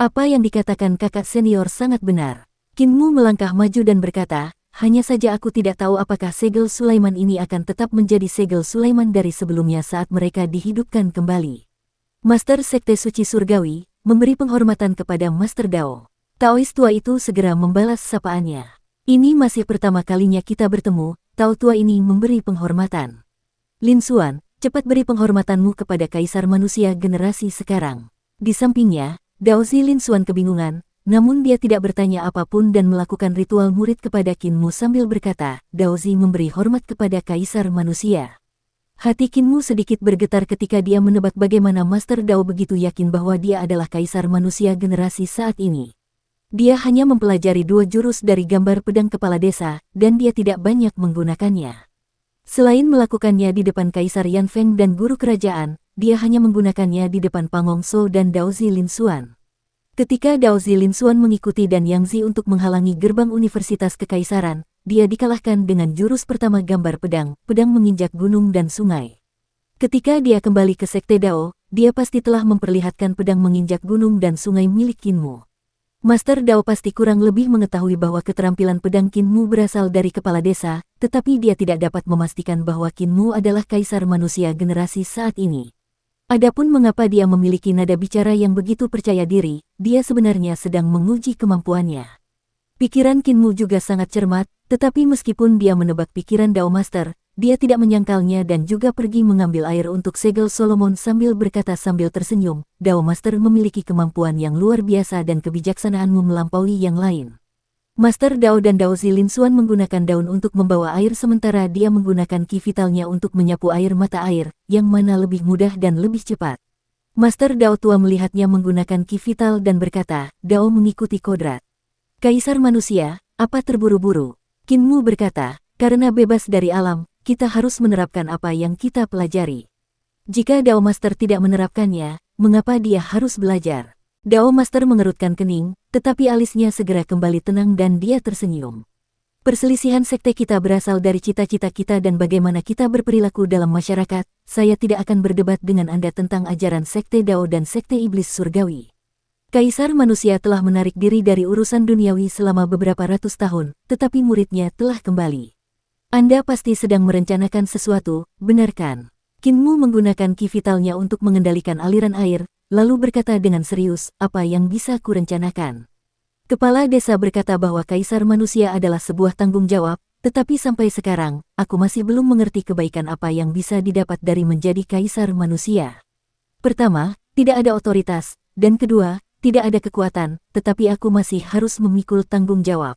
Apa yang dikatakan kakak senior sangat benar. Qin Mu melangkah maju dan berkata, hanya saja aku tidak tahu apakah segel Sulaiman ini akan tetap menjadi segel Sulaiman dari sebelumnya saat mereka dihidupkan kembali. Master Sekte Suci Surgawi memberi penghormatan kepada Master Dao. Taois tua itu segera membalas sapaannya. Ini masih pertama kalinya kita bertemu, Tao tua ini memberi penghormatan. Lin Xuan, cepat beri penghormatanmu kepada Kaisar Manusia generasi sekarang. Di sampingnya, Daozi Lin Xuan kebingungan, namun dia tidak bertanya apapun dan melakukan ritual murid kepada Qin Mu sambil berkata, Daozi memberi hormat kepada Kaisar Manusia. Hati Qin Mu sedikit bergetar ketika dia menebak bagaimana Master Dao begitu yakin bahwa dia adalah Kaisar Manusia generasi saat ini. Dia hanya mempelajari 2 jurus dari gambar pedang kepala desa, dan dia tidak banyak menggunakannya. Selain melakukannya di depan Kaisar Yan Feng dan guru kerajaan, dia hanya menggunakannya di depan Pangong Shou dan Daozi Lin Xuan. Ketika Daozi Lin Xuan mengikuti Dan Yang Zi untuk menghalangi gerbang Universitas Kekaisaran, dia dikalahkan dengan jurus pertama gambar pedang menginjak gunung dan sungai. Ketika dia kembali ke Sekte Dao, dia pasti telah memperlihatkan pedang menginjak gunung dan sungai milik Qin Mu. Master Dao pasti kurang lebih mengetahui bahwa keterampilan pedang Qin Mu berasal dari kepala desa, tetapi dia tidak dapat memastikan bahwa Qin Mu adalah Kaisar Manusia generasi saat ini. Adapun mengapa dia memiliki nada bicara yang begitu percaya diri, dia sebenarnya sedang menguji kemampuannya. Pikiran Qin Mu juga sangat cermat, tetapi meskipun dia menebak pikiran Dao Master, dia tidak menyangkalnya dan juga pergi mengambil air untuk segel Solomon sambil berkata sambil tersenyum, Dao Master memiliki kemampuan yang luar biasa dan kebijaksanaanmu melampaui yang lain. Master Dao dan Daozi Lin Xuan menggunakan daun untuk membawa air sementara dia menggunakan ki vitalnya untuk menyapu air mata air, yang mana lebih mudah dan lebih cepat. Master Dao tua melihatnya menggunakan ki vital dan berkata, Dao mengikuti kodrat. Kaisar Manusia, apa terburu-buru? Qin Mu berkata, karena bebas dari alam, kita harus menerapkan apa yang kita pelajari. Jika Dao Master tidak menerapkannya, mengapa dia harus belajar? Dao Master mengerutkan kening, tetapi alisnya segera kembali tenang dan dia tersenyum. Perselisihan sekte kita berasal dari cita-cita kita dan bagaimana kita berperilaku dalam masyarakat. Saya tidak akan berdebat dengan Anda tentang ajaran sekte Dao dan sekte iblis surgawi. Kaisar Manusia telah menarik diri dari urusan duniawi selama beberapa ratus tahun, tetapi muridnya telah kembali. Anda pasti sedang merencanakan sesuatu, benar kan? Qin Mu menggunakan ki vitalnya untuk mengendalikan aliran air, lalu berkata dengan serius, apa yang bisa kurencanakan? Kepala desa berkata bahwa Kaisar Manusia adalah sebuah tanggung jawab, tetapi sampai sekarang, aku masih belum mengerti kebaikan apa yang bisa didapat dari menjadi Kaisar Manusia. Pertama, tidak ada otoritas, dan kedua, tidak ada kekuatan, tetapi aku masih harus memikul tanggung jawab.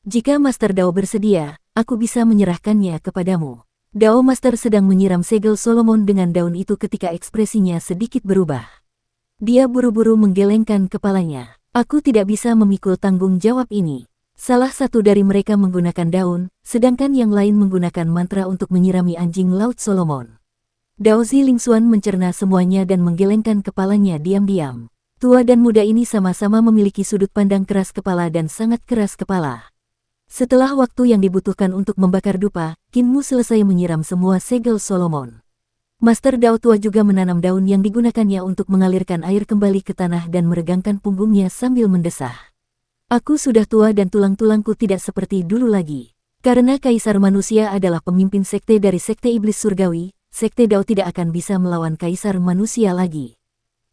Jika Master Dao bersedia, aku bisa menyerahkannya kepadamu. Dao Master sedang menyiram segel Solomon dengan daun itu ketika ekspresinya sedikit berubah. Dia buru-buru menggelengkan kepalanya. Aku tidak bisa memikul tanggung jawab ini. Salah satu dari mereka menggunakan daun, sedangkan yang lain menggunakan mantra untuk menyirami anjing laut Solomon. Daozi Lin Xuan mencerna semuanya dan menggelengkan kepalanya diam-diam. Tua dan muda ini sama-sama memiliki sudut pandang keras kepala dan sangat keras kepala. Setelah waktu yang dibutuhkan untuk membakar dupa, Qin Mu selesai menyiram semua segel Solomon. Master Dao tua juga menanam daun yang digunakannya untuk mengalirkan air kembali ke tanah dan meregangkan punggungnya sambil mendesah. Aku sudah tua dan tulang-tulangku tidak seperti dulu lagi. Karena Kaisar Manusia adalah pemimpin sekte dari sekte iblis surgawi, sekte Dao tidak akan bisa melawan Kaisar Manusia lagi.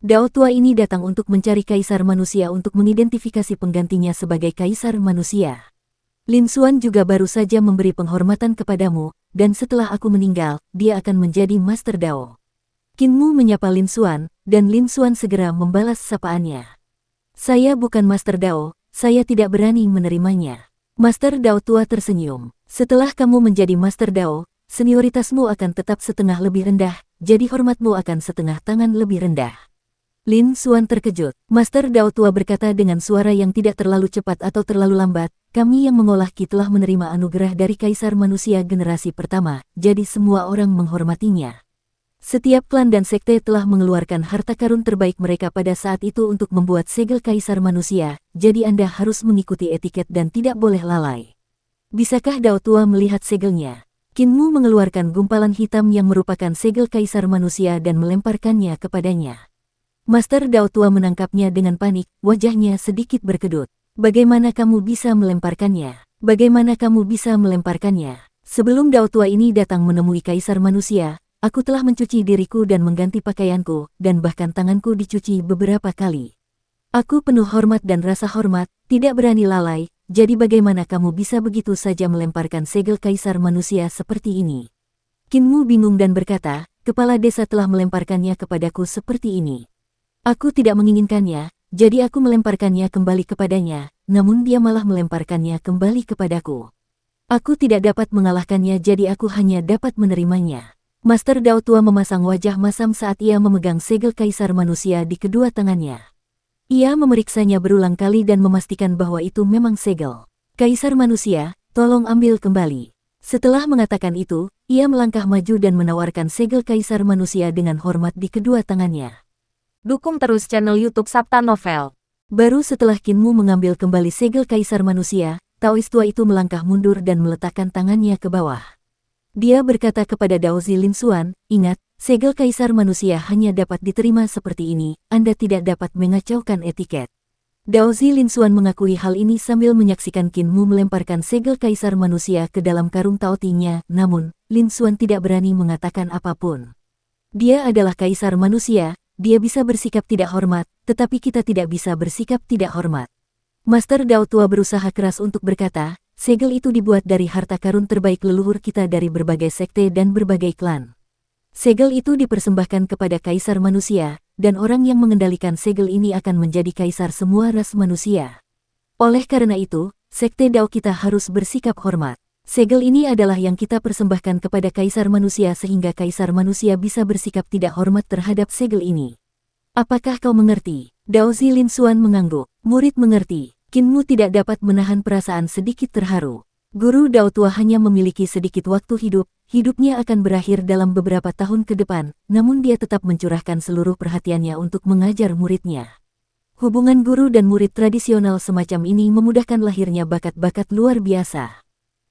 Dao tua ini datang untuk mencari Kaisar Manusia untuk mengidentifikasi penggantinya sebagai Kaisar Manusia. Lin Xuan juga baru saja memberi penghormatan kepadamu, dan setelah aku meninggal, dia akan menjadi Master Dao. Qin Mu menyapa Lin Xuan, dan Lin Xuan segera membalas sapaannya. Saya bukan Master Dao, saya tidak berani menerimanya. Master Dao tua tersenyum. Setelah kamu menjadi Master Dao, senioritasmu akan tetap setengah lebih rendah, jadi hormatmu akan setengah tangan lebih rendah. Lin Xuan terkejut. Master Dao tua berkata dengan suara yang tidak terlalu cepat atau terlalu lambat, kami yang mengolah Qi telah menerima anugerah dari Kaisar Manusia generasi pertama, jadi semua orang menghormatinya. Setiap klan dan sekte telah mengeluarkan harta karun terbaik mereka pada saat itu untuk membuat segel Kaisar Manusia, jadi Anda harus mengikuti etiket dan tidak boleh lalai. Bisakah Dao tua melihat segelnya? Qin Mu mengeluarkan gumpalan hitam yang merupakan segel Kaisar Manusia dan melemparkannya kepadanya. Master Dao tua menangkapnya dengan panik, wajahnya sedikit berkedut. Bagaimana kamu bisa melemparkannya? Bagaimana kamu bisa melemparkannya? Sebelum Dao tua ini datang menemui Kaisar Manusia, aku telah mencuci diriku dan mengganti pakaianku, dan bahkan tanganku dicuci beberapa kali. Aku penuh hormat dan rasa hormat, tidak berani lalai, jadi bagaimana kamu bisa begitu saja melemparkan segel Kaisar Manusia seperti ini? Qin Mu bingung dan berkata, kepala desa telah melemparkannya kepadaku seperti ini. Aku tidak menginginkannya, jadi aku melemparkannya kembali kepadanya, namun dia malah melemparkannya kembali kepadaku. Aku tidak dapat mengalahkannya jadi aku hanya dapat menerimanya. Master Dao tua memasang wajah masam saat ia memegang segel Kaisar Manusia di kedua tangannya. Ia memeriksanya berulang kali dan memastikan bahwa itu memang segel Kaisar Manusia, tolong ambil kembali. Setelah mengatakan itu, ia melangkah maju dan menawarkan segel Kaisar Manusia dengan hormat di kedua tangannya. Dukung terus channel YouTube Sabta Novel. Baru setelah Qin Mu mengambil kembali segel Kaisar Manusia, Taois tua itu melangkah mundur dan meletakkan tangannya ke bawah. Dia berkata kepada Daozi Lin Xuan, ingat, segel Kaisar Manusia hanya dapat diterima seperti ini, Anda tidak dapat mengacaukan etiket. Daozi Lin Xuan mengakui hal ini sambil menyaksikan Qin Mu melemparkan segel Kaisar Manusia ke dalam karung Taotinya, namun, Lin Xuan tidak berani mengatakan apapun. Dia adalah Kaisar Manusia. Dia bisa bersikap tidak hormat, tetapi kita tidak bisa bersikap tidak hormat. Master Dao tua berusaha keras untuk berkata, segel itu dibuat dari harta karun terbaik leluhur kita dari berbagai sekte dan berbagai klan. Segel itu dipersembahkan kepada Kaisar Manusia, dan orang yang mengendalikan segel ini akan menjadi kaisar semua ras manusia. Oleh karena itu, sekte Dao kita harus bersikap hormat. Segel ini adalah yang kita persembahkan kepada Kaisar Manusia sehingga Kaisar Manusia bisa bersikap tidak hormat terhadap segel ini. Apakah kau mengerti? Daozi Lin Xuan mengangguk. Murid mengerti. Qin Mu tidak dapat menahan perasaan sedikit terharu. Guru Dao tua hanya memiliki sedikit waktu hidup, hidupnya akan berakhir dalam beberapa tahun ke depan, namun dia tetap mencurahkan seluruh perhatiannya untuk mengajar muridnya. Hubungan guru dan murid tradisional semacam ini memudahkan lahirnya bakat-bakat luar biasa.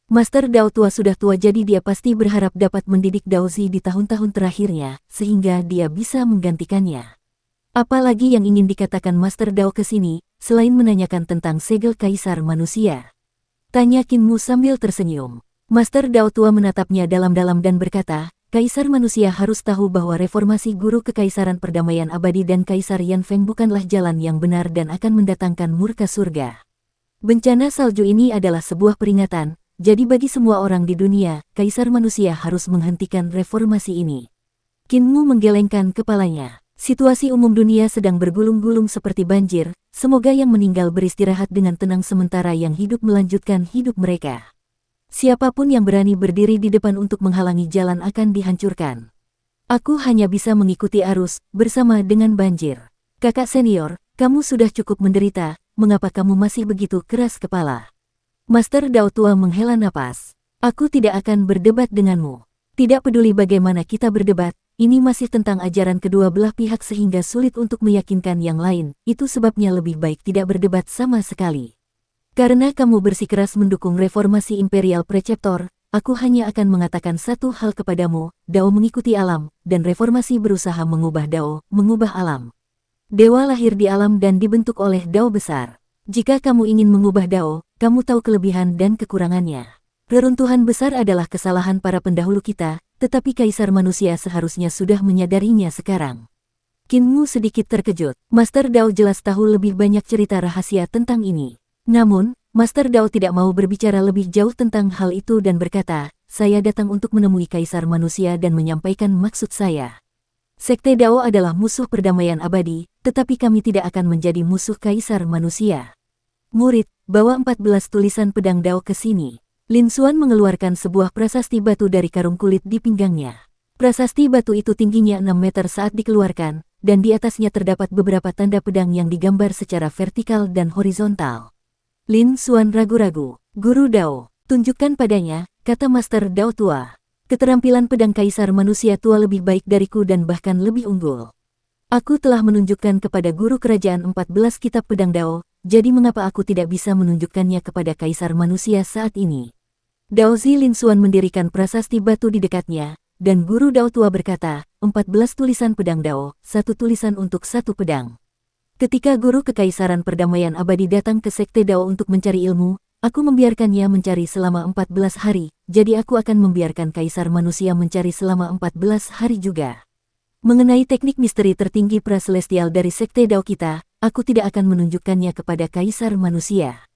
Master Dao tua sudah tua jadi dia pasti berharap dapat mendidik Daozi di tahun-tahun terakhirnya, sehingga dia bisa menggantikannya. Apalagi yang ingin dikatakan Master Dao ke sini, selain menanyakan tentang segel Kaisar Manusia? Tanya Qin Mu sambil tersenyum. Master Dao tua menatapnya dalam-dalam dan berkata, Kaisar Manusia harus tahu bahwa reformasi guru kekaisaran perdamaian abadi dan Kaisar Yan Feng bukanlah jalan yang benar dan akan mendatangkan murka surga. Bencana salju ini adalah sebuah peringatan. Jadi bagi semua orang di dunia, Kaisar Manusia harus menghentikan reformasi ini. Qin Mu menggelengkan kepalanya. Situasi umum dunia sedang bergulung-gulung seperti banjir, semoga yang meninggal beristirahat dengan tenang sementara yang hidup melanjutkan hidup mereka. Siapapun yang berani berdiri di depan untuk menghalangi jalan akan dihancurkan. Aku hanya bisa mengikuti arus, bersama dengan banjir. Kakak senior, kamu sudah cukup menderita, mengapa kamu masih begitu keras kepala? Master Dao tua menghela napas. Aku tidak akan berdebat denganmu. Tidak peduli bagaimana kita berdebat, ini masih tentang ajaran kedua belah pihak sehingga sulit untuk meyakinkan yang lain, itu sebabnya lebih baik tidak berdebat sama sekali. Karena kamu bersikeras mendukung reformasi Imperial Preceptor, aku hanya akan mengatakan satu hal kepadamu, Dao mengikuti alam, dan reformasi berusaha mengubah Dao, mengubah alam. Dewa lahir di alam dan dibentuk oleh Dao besar. Jika kamu ingin mengubah Dao, kamu tahu kelebihan dan kekurangannya. Reruntuhan besar adalah kesalahan para pendahulu kita, tetapi Kaisar Manusia seharusnya sudah menyadarinya sekarang. Qin Mu sedikit terkejut. Master Dao jelas tahu lebih banyak cerita rahasia tentang ini. Namun, Master Dao tidak mau berbicara lebih jauh tentang hal itu dan berkata, saya datang untuk menemui Kaisar Manusia dan menyampaikan maksud saya. Sekte Dao adalah musuh perdamaian abadi, tetapi kami tidak akan menjadi musuh Kaisar Manusia. Murid, bawa 14 tulisan pedang Dao ke sini. Lin Xuan mengeluarkan sebuah prasasti batu dari karung kulit di pinggangnya. Prasasti batu itu tingginya 6 meter saat dikeluarkan, dan di atasnya terdapat beberapa tanda pedang yang digambar secara vertikal dan horizontal. Lin Xuan ragu-ragu. Guru Dao, tunjukkan padanya, kata Master Dao tua. Keterampilan pedang kaisar manusia tua lebih baik dariku dan bahkan lebih unggul. Aku telah menunjukkan kepada guru kerajaan 14 kitab pedang Dao, jadi mengapa aku tidak bisa menunjukkannya kepada kaisar manusia saat ini? Daozi Lin Xuan mendirikan prasasti batu di dekatnya, dan guru Dao tua berkata, 14 tulisan pedang Dao, 1 tulisan untuk 1 pedang. Ketika guru kekaisaran perdamaian abadi datang ke sekte Dao untuk mencari ilmu, aku membiarkannya mencari selama 14 hari, jadi aku akan membiarkan kaisar manusia mencari selama 14 hari juga. Mengenai teknik misteri tertinggi praselestial dari sekte Dao kita, aku tidak akan menunjukkannya kepada kaisar manusia.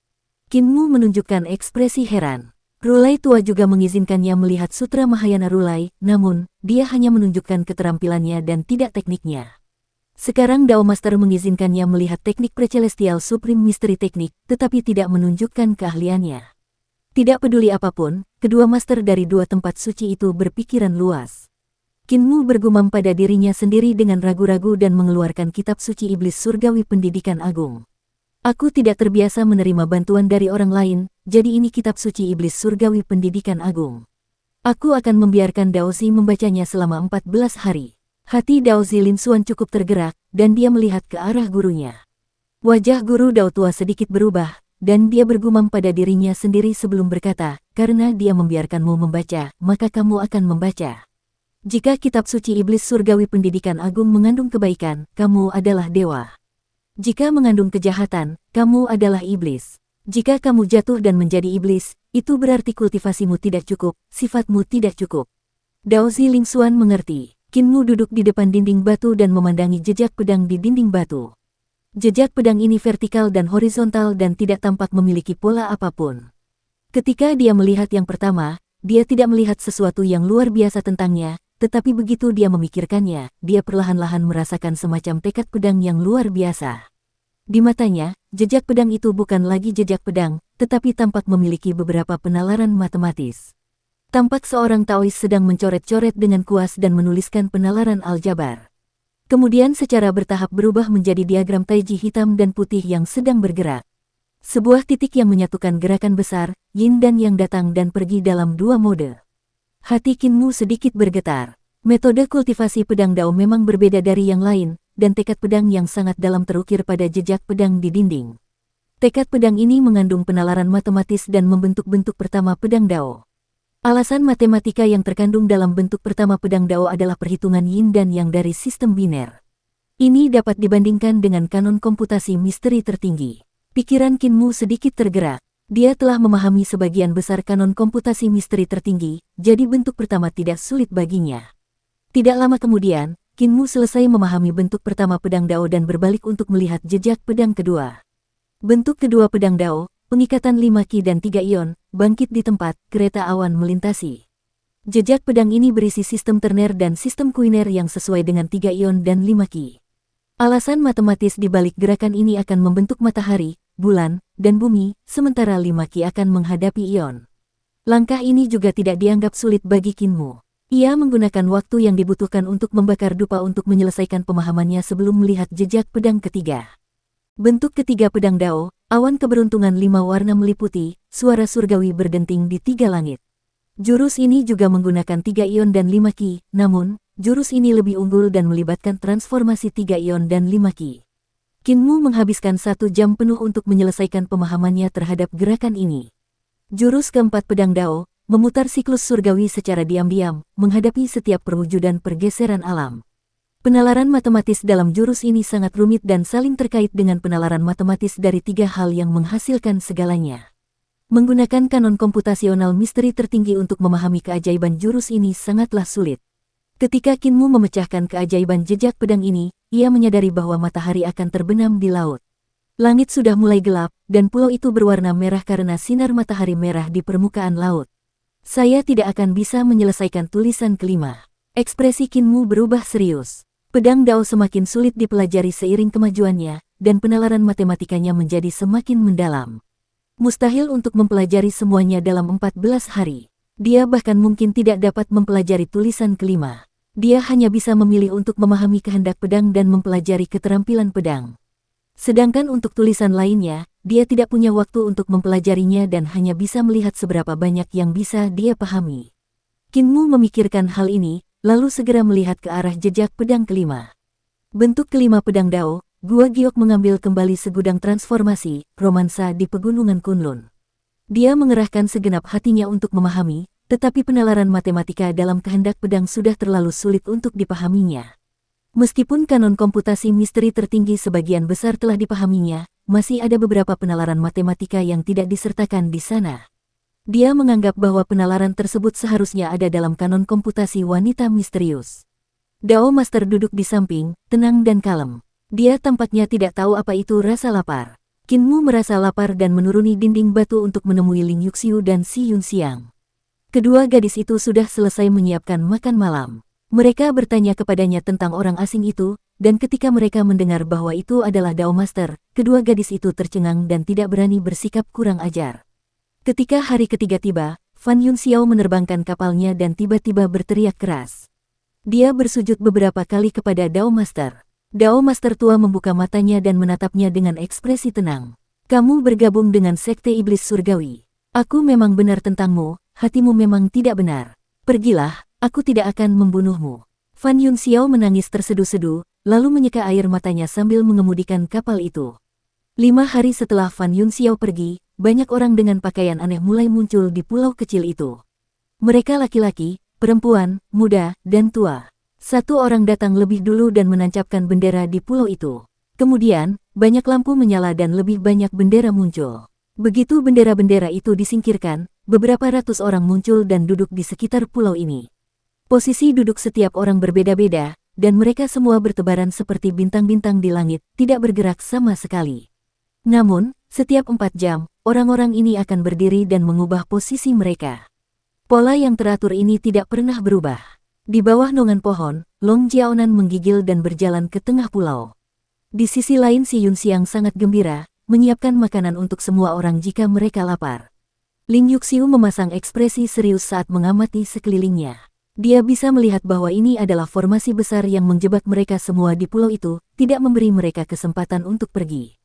Kinmu menunjukkan ekspresi heran. Rulai tua juga mengizinkannya melihat Sutra Mahayana Rulai, namun, dia hanya menunjukkan keterampilannya dan tidak tekniknya. Sekarang Dao Master mengizinkannya melihat teknik Precelestial Supreme Mystery Teknik, tetapi tidak menunjukkan keahliannya. Tidak peduli apapun, kedua master dari dua tempat suci itu berpikiran luas. Kinmu bergumam pada dirinya sendiri dengan ragu-ragu dan mengeluarkan kitab suci iblis surgawi pendidikan agung. Aku tidak terbiasa menerima bantuan dari orang lain, jadi ini kitab suci iblis surgawi pendidikan agung. Aku akan membiarkan Daozi membacanya selama 14 hari. Hati Daozi Lin Xuan cukup tergerak, dan dia melihat ke arah gurunya. Wajah guru Dao tua sedikit berubah, dan dia bergumam pada dirinya sendiri sebelum berkata, karena dia membiarkanmu membaca, maka kamu akan membaca. Jika kitab suci iblis surgawi pendidikan agung mengandung kebaikan, kamu adalah dewa. Jika mengandung kejahatan, kamu adalah iblis. Jika kamu jatuh dan menjadi iblis, itu berarti kultivasimu tidak cukup, sifatmu tidak cukup. Daozi Lin Xuan mengerti. Kinmu duduk di depan dinding batu dan memandangi jejak pedang di dinding batu. Jejak pedang ini vertikal dan horizontal dan tidak tampak memiliki pola apapun. Ketika dia melihat yang pertama, dia tidak melihat sesuatu yang luar biasa tentangnya, tetapi begitu dia memikirkannya, dia perlahan-lahan merasakan semacam tekad pedang yang luar biasa. Di matanya, jejak pedang itu bukan lagi jejak pedang, tetapi tampak memiliki beberapa penalaran matematis. Tampak seorang Taois sedang mencoret-coret dengan kuas dan menuliskan penalaran aljabar. Kemudian secara bertahap berubah menjadi diagram taiji hitam dan putih yang sedang bergerak. Sebuah titik yang menyatukan gerakan besar, yin dan yang datang dan pergi dalam dua mode. Hati Kinmu sedikit bergetar. Metode kultivasi pedang Dao memang berbeda dari yang lain, dan tekad pedang yang sangat dalam terukir pada jejak pedang di dinding. Tekad pedang ini mengandung penalaran matematis dan membentuk bentuk pertama pedang Dao. Alasan matematika yang terkandung dalam bentuk pertama pedang Dao adalah perhitungan yin dan yang dari sistem biner. Ini dapat dibandingkan dengan kanon komputasi misteri tertinggi. Pikiran Kinmu sedikit tergerak. Dia telah memahami sebagian besar kanon komputasi misteri tertinggi, jadi bentuk pertama tidak sulit baginya. Tidak lama kemudian, Kinmu selesai memahami bentuk pertama pedang Dao dan berbalik untuk melihat jejak pedang kedua. Bentuk kedua pedang Dao, pengikatan 5 ki dan 3 ion, bangkit di tempat, kereta awan melintasi. Jejak pedang ini berisi sistem terner dan sistem kuiner yang sesuai dengan 3 ion dan 5 ki. Alasan matematis di balik gerakan ini akan membentuk matahari, bulan, dan bumi, sementara 5 ki akan menghadapi ion. Langkah ini juga tidak dianggap sulit bagi Kinmu. Ia menggunakan waktu yang dibutuhkan untuk membakar dupa untuk menyelesaikan pemahamannya sebelum melihat jejak pedang ketiga. Bentuk ketiga pedang Dao, awan keberuntungan 5 warna meliputi, suara surgawi berdenting di 3 langit. Jurus ini juga menggunakan 3 ion dan 5 ki, namun, jurus ini lebih unggul dan melibatkan transformasi 3 ion dan 5 ki. Kinmu menghabiskan 1 jam penuh untuk menyelesaikan pemahamannya terhadap gerakan ini. Jurus keempat pedang Dao, memutar siklus surgawi secara diam-diam, menghadapi setiap perwujudan pergeseran alam. Penalaran matematis dalam jurus ini sangat rumit dan saling terkait dengan penalaran matematis dari 3 hal yang menghasilkan segalanya. Menggunakan kanon komputasional misteri tertinggi untuk memahami keajaiban jurus ini sangatlah sulit. Ketika Kinmu memecahkan keajaiban jejak pedang ini, ia menyadari bahwa matahari akan terbenam di laut. Langit sudah mulai gelap, dan pulau itu berwarna merah karena sinar matahari merah di permukaan laut. Saya tidak akan bisa menyelesaikan tulisan kelima. Ekspresi Kinmu berubah serius. Pedang Dao semakin sulit dipelajari seiring kemajuannya, dan penalaran matematikanya menjadi semakin mendalam. Mustahil untuk mempelajari semuanya dalam 14 hari. Dia bahkan mungkin tidak dapat mempelajari tulisan kelima. Dia hanya bisa memilih untuk memahami kehendak pedang dan mempelajari keterampilan pedang. Sedangkan untuk tulisan lainnya, dia tidak punya waktu untuk mempelajarinya dan hanya bisa melihat seberapa banyak yang bisa dia pahami. Kinmu memikirkan hal ini, lalu segera melihat ke arah jejak pedang kelima. Bentuk kelima pedang Dao, Gua Giok mengambil kembali segudang transformasi, romansa di pegunungan Kunlun. Dia mengerahkan segenap hatinya untuk memahami, tetapi penalaran matematika dalam kehendak pedang sudah terlalu sulit untuk dipahaminya. Meskipun kanon komputasi misteri tertinggi sebagian besar telah dipahaminya, masih ada beberapa penalaran matematika yang tidak disertakan di sana. Dia menganggap bahwa penalaran tersebut seharusnya ada dalam kanon komputasi wanita misterius. Dao Master duduk di samping, tenang dan kalem. Dia tampaknya tidak tahu apa itu rasa lapar. Kinmu merasa lapar dan menuruni dinding batu untuk menemui Ling Yuxiu dan Si Yunxiang. Kedua gadis itu sudah selesai menyiapkan makan malam. Mereka bertanya kepadanya tentang orang asing itu, dan ketika mereka mendengar bahwa itu adalah Dao Master, kedua gadis itu tercengang dan tidak berani bersikap kurang ajar. Ketika hari ketiga tiba, Fan Yunxiao menerbangkan kapalnya dan tiba-tiba berteriak keras. Dia bersujud beberapa kali kepada Dao Master. Dao Master tua membuka matanya dan menatapnya dengan ekspresi tenang. Kamu bergabung dengan Sekte Iblis Surgawi. Aku memang benar tentangmu, hatimu memang tidak benar. Pergilah, aku tidak akan membunuhmu. Fan Yunxiao menangis terseduh-seduh, lalu menyeka air matanya sambil mengemudikan kapal itu. 5 hari setelah Fan Yunxiao pergi, banyak orang dengan pakaian aneh mulai muncul di pulau kecil itu. Mereka laki-laki, perempuan, muda, dan tua. Satu orang datang lebih dulu dan menancapkan bendera di pulau itu. Kemudian, banyak lampu menyala dan lebih banyak bendera muncul. Begitu bendera-bendera itu disingkirkan, beberapa ratus orang muncul dan duduk di sekitar pulau ini. Posisi duduk setiap orang berbeda-beda, dan mereka semua bertebaran seperti bintang-bintang di langit, tidak bergerak sama sekali. Namun, setiap 4 jam, orang-orang ini akan berdiri dan mengubah posisi mereka. Pola yang teratur ini tidak pernah berubah. Di bawah naungan pohon, Long Jiaonan menggigil dan berjalan ke tengah pulau. Di sisi lain Si Yunxiang sangat gembira, menyiapkan makanan untuk semua orang jika mereka lapar. Ling Yuxiu memasang ekspresi serius saat mengamati sekelilingnya. Dia bisa melihat bahwa ini adalah formasi besar yang menjebak mereka semua di pulau itu, tidak memberi mereka kesempatan untuk pergi.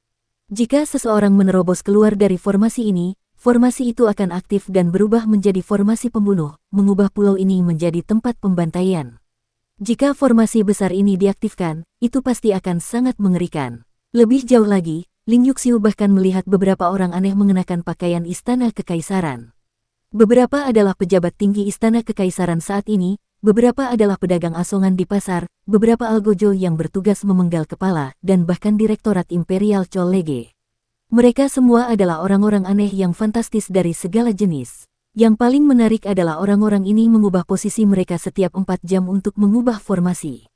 Jika seseorang menerobos keluar dari formasi ini, formasi itu akan aktif dan berubah menjadi formasi pembunuh, mengubah pulau ini menjadi tempat pembantaian. Jika formasi besar ini diaktifkan, itu pasti akan sangat mengerikan. Lebih jauh lagi, Ling Yuxiu bahkan melihat beberapa orang aneh mengenakan pakaian istana kekaisaran. Beberapa adalah pejabat tinggi istana kekaisaran saat ini, beberapa adalah pedagang asongan di pasar, beberapa algojo yang bertugas memenggal kepala, dan bahkan Direktorat Imperial Chollege. Mereka semua adalah orang-orang aneh yang fantastis dari segala jenis. Yang paling menarik adalah orang-orang ini mengubah posisi mereka setiap 4 jam untuk mengubah formasi.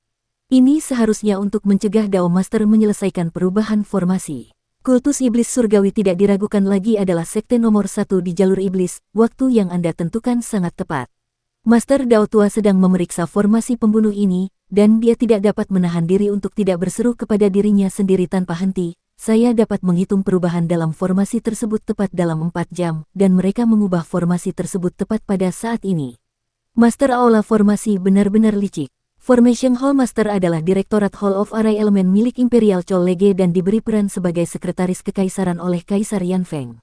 Ini seharusnya untuk mencegah Dao Master menyelesaikan perubahan formasi. Kultus Iblis Surgawi tidak diragukan lagi adalah sekte nomor 1 di jalur iblis, waktu yang Anda tentukan sangat tepat. Master Dao tua sedang memeriksa formasi pembunuh ini, dan dia tidak dapat menahan diri untuk tidak berseru kepada dirinya sendiri tanpa henti. Saya dapat menghitung perubahan dalam formasi tersebut tepat dalam 4 jam, dan mereka mengubah formasi tersebut tepat pada saat ini. Master Aula Formasi benar-benar licik. Formation Hall Master adalah Direktorat Hall of Array Elemen milik Imperial Chollege dan diberi peran sebagai sekretaris kekaisaran oleh Kaisar Yan Feng.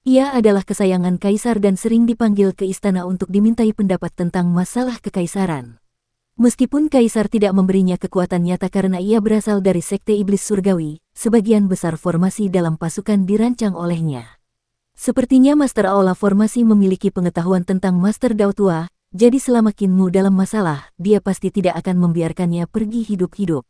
Ia adalah kesayangan Kaisar dan sering dipanggil ke istana untuk dimintai pendapat tentang masalah kekaisaran. Meskipun Kaisar tidak memberinya kekuatan nyata karena ia berasal dari Sekte Iblis Surgawi, sebagian besar formasi dalam pasukan dirancang olehnya. Sepertinya Master Aula Formasi memiliki pengetahuan tentang Master Dao tua, jadi selama Kinmu dalam masalah, dia pasti tidak akan membiarkannya pergi hidup-hidup.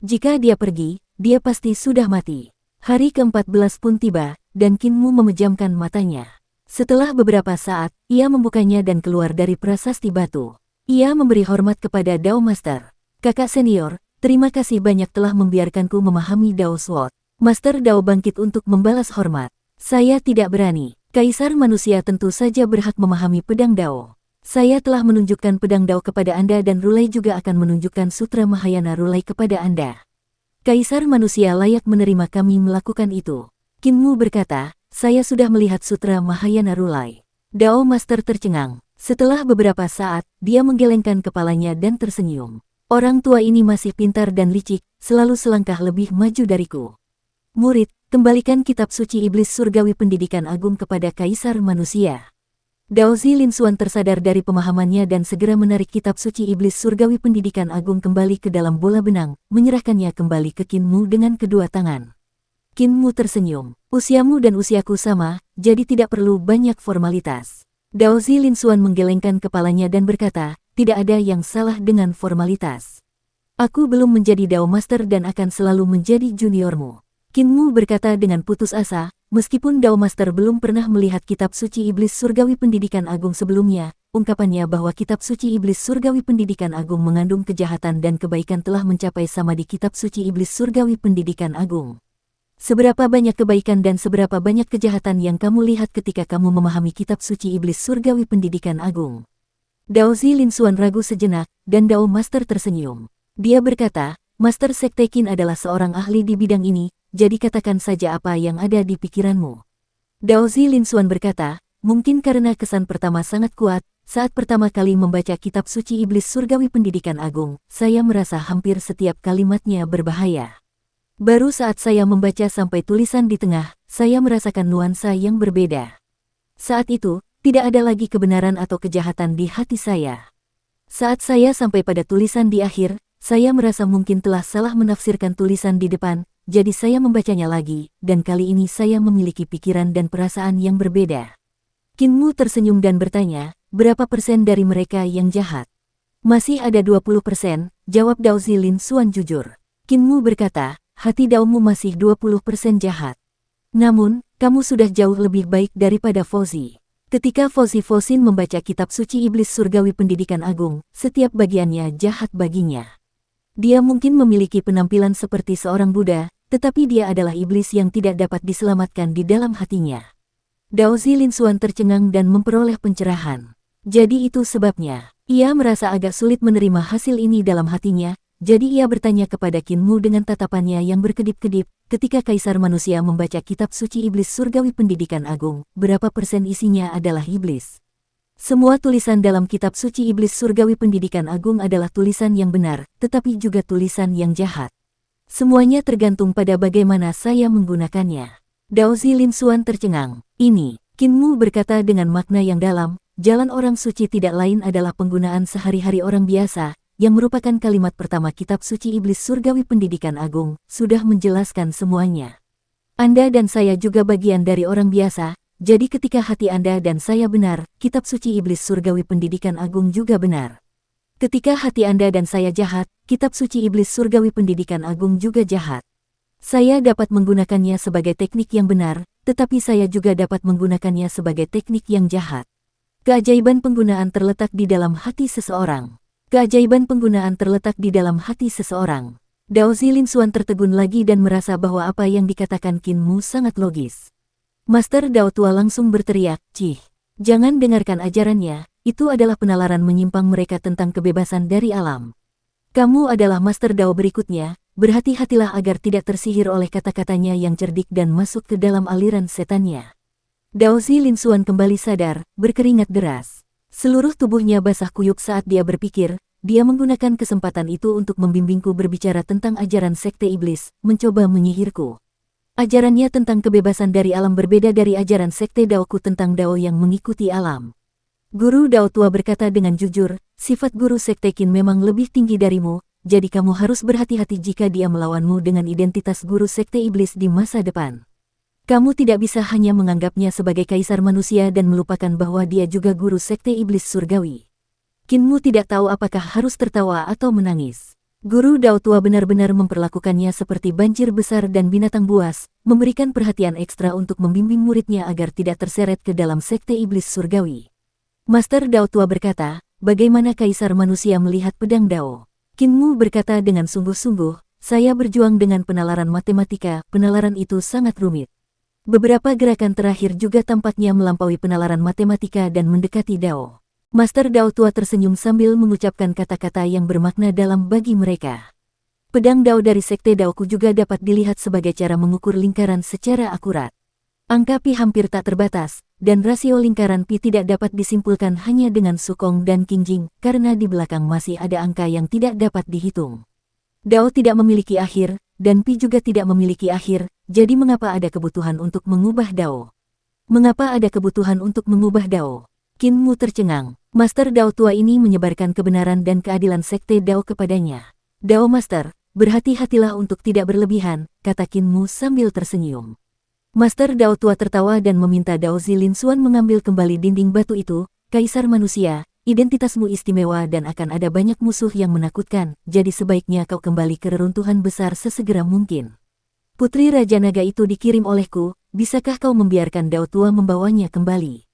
Jika dia pergi, dia pasti sudah mati. Hari ke-14 pun tiba, dan Kinmu memejamkan matanya. Setelah beberapa saat, ia membukanya dan keluar dari prasasti batu. Ia memberi hormat kepada Dao Master. Kakak senior, terima kasih banyak telah membiarkanku memahami Dao Sword. Master Dao bangkit untuk membalas hormat. Saya tidak berani. Kaisar manusia tentu saja berhak memahami pedang Dao. Saya telah menunjukkan pedang Dao kepada Anda dan Rulai juga akan menunjukkan Sutra Mahayana Rulai kepada Anda. Kaisar manusia layak menerima kami melakukan itu. Kinmu berkata, saya sudah melihat Sutra Mahayana Rulai. Dao Master tercengang. Setelah beberapa saat, dia menggelengkan kepalanya dan tersenyum. Orang tua ini masih pintar dan licik, selalu selangkah lebih maju dariku. Murid, kembalikan kitab suci iblis surgawi pendidikan agung kepada Kaisar Manusia. Daozi Linsuan tersadar dari pemahamannya dan segera menarik kitab suci iblis surgawi pendidikan agung kembali ke dalam bola benang, menyerahkannya kembali ke Qin Mu dengan kedua tangan. Qin Mu tersenyum. Usiamu dan usiaku sama, jadi tidak perlu banyak formalitas. Daozi Linsuan menggelengkan kepalanya dan berkata, tidak ada yang salah dengan formalitas. Aku belum menjadi Dao Master dan akan selalu menjadi juniormu. Qin Mu berkata dengan putus asa. Meskipun Dao Master belum pernah melihat kitab suci iblis surgawi pendidikan agung sebelumnya, ungkapannya bahwa kitab suci iblis surgawi pendidikan agung mengandung kejahatan dan kebaikan telah mencapai sama di kitab suci iblis surgawi pendidikan agung. Seberapa banyak kebaikan dan seberapa banyak kejahatan yang kamu lihat ketika kamu memahami kitab suci iblis surgawi pendidikan agung? Daozi Linsuan ragu sejenak, dan Dao Master tersenyum. Dia berkata, Master Sekte Qin adalah seorang ahli di bidang ini, jadi katakan saja apa yang ada di pikiranmu. Daozi Linsuan berkata, mungkin karena kesan pertama sangat kuat, saat pertama kali membaca kitab suci iblis surgawi pendidikan agung, saya merasa hampir setiap kalimatnya berbahaya. Baru saat saya membaca sampai tulisan di tengah, saya merasakan nuansa yang berbeda. Saat itu, tidak ada lagi kebenaran atau kejahatan di hati saya. Saat saya sampai pada tulisan di akhir, saya merasa mungkin telah salah menafsirkan tulisan di depan, jadi saya membacanya lagi, dan kali ini saya memiliki pikiran dan perasaan yang berbeda. Qin Mu tersenyum dan bertanya, berapa persen dari mereka yang jahat? Masih ada 20%, jawab Daozi Linsuan jujur. Qin Mu berkata, hati Daomu masih 20% jahat. Namun, kamu sudah jauh lebih baik daripada Fozi. Ketika Fozi Fosin membaca kitab suci iblis surgawi pendidikan agung, setiap bagiannya jahat baginya. Dia mungkin memiliki penampilan seperti seorang Buddha, tetapi dia adalah iblis yang tidak dapat diselamatkan di dalam hatinya. Daozi Linsuan tercengang dan memperoleh pencerahan. Jadi itu sebabnya, ia merasa agak sulit menerima hasil ini dalam hatinya, jadi ia bertanya kepada Qin Mu dengan tatapannya yang berkedip-kedip, ketika Kaisar Manusia membaca kitab suci iblis surgawi pendidikan agung, berapa persen isinya adalah iblis? Semua tulisan dalam kitab suci iblis surgawi pendidikan agung adalah tulisan yang benar, tetapi juga tulisan yang jahat. Semuanya tergantung pada bagaimana saya menggunakannya. Daozi Linsuan tercengang. Ini, Qin Mu berkata dengan makna yang dalam, jalan orang suci tidak lain adalah penggunaan sehari-hari orang biasa, yang merupakan kalimat pertama kitab suci iblis surgawi pendidikan agung, sudah menjelaskan semuanya. Anda dan saya juga bagian dari orang biasa, jadi ketika hati Anda dan saya benar, kitab suci iblis surgawi pendidikan agung juga benar. Ketika hati Anda dan saya jahat, kitab suci iblis surgawi pendidikan agung juga jahat. Saya dapat menggunakannya sebagai teknik yang benar, tetapi saya juga dapat menggunakannya sebagai teknik yang jahat. Keajaiban penggunaan terletak di dalam hati seseorang. Keajaiban penggunaan terletak di dalam hati seseorang. Daozi Linsuan tertegun lagi dan merasa bahwa apa yang dikatakan Qin Mu sangat logis. Master Dao tua langsung berteriak, "Cih, jangan dengarkan ajarannya, itu adalah penalaran menyimpang mereka tentang kebebasan dari alam. Kamu adalah Master Dao berikutnya, berhati-hatilah agar tidak tersihir oleh kata-katanya yang cerdik dan masuk ke dalam aliran setannya." Daozi Linsuan kembali sadar, berkeringat deras. Seluruh tubuhnya basah kuyup saat dia berpikir, dia menggunakan kesempatan itu untuk membimbingku berbicara tentang ajaran sekte iblis, mencoba menyihirku. Ajarannya tentang kebebasan dari alam berbeda dari ajaran sekte Daoku tentang Dao yang mengikuti alam. Guru Dao tua berkata dengan jujur, sifat guru sekte Qin memang lebih tinggi darimu, jadi kamu harus berhati-hati jika dia melawanmu dengan identitas guru sekte iblis di masa depan. Kamu tidak bisa hanya menganggapnya sebagai kaisar manusia dan melupakan bahwa dia juga guru sekte iblis surgawi. Qin Mu tidak tahu apakah harus tertawa atau menangis. Guru Dao tua benar-benar memperlakukannya seperti banjir besar dan binatang buas, memberikan perhatian ekstra untuk membimbing muridnya agar tidak terseret ke dalam sekte iblis surgawi. Master Dao tua berkata, bagaimana kaisar manusia melihat pedang Dao? Qin Mu berkata dengan sungguh-sungguh, saya berjuang dengan penalaran matematika, penalaran itu sangat rumit. Beberapa gerakan terakhir juga tampaknya melampaui penalaran matematika dan mendekati Dao. Master Dao tua tersenyum sambil mengucapkan kata-kata yang bermakna dalam bagi mereka. Pedang Dao dari sekte Daoku juga dapat dilihat sebagai cara mengukur lingkaran secara akurat. Angka pi hampir tak terbatas, dan rasio lingkaran pi tidak dapat disimpulkan hanya dengan Sukong dan Qingjing, karena di belakang masih ada angka yang tidak dapat dihitung. Dao tidak memiliki akhir, dan pi juga tidak memiliki akhir, jadi mengapa ada kebutuhan untuk mengubah Dao? Mengapa ada kebutuhan untuk mengubah Dao? Qin Mu tercengang. Master Dao tua ini menyebarkan kebenaran dan keadilan sekte Dao kepadanya. Dao Master, berhati-hatilah untuk tidak berlebihan, kata Qin Mu sambil tersenyum. Master Dao tua tertawa dan meminta Dao Zilinsuan mengambil kembali dinding batu itu. Kaisar manusia, identitasmu istimewa dan akan ada banyak musuh yang menakutkan, jadi sebaiknya kau kembali ke reruntuhan besar sesegera mungkin. Putri Raja Naga itu dikirim olehku, bisakah kau membiarkan Dao tua membawanya kembali?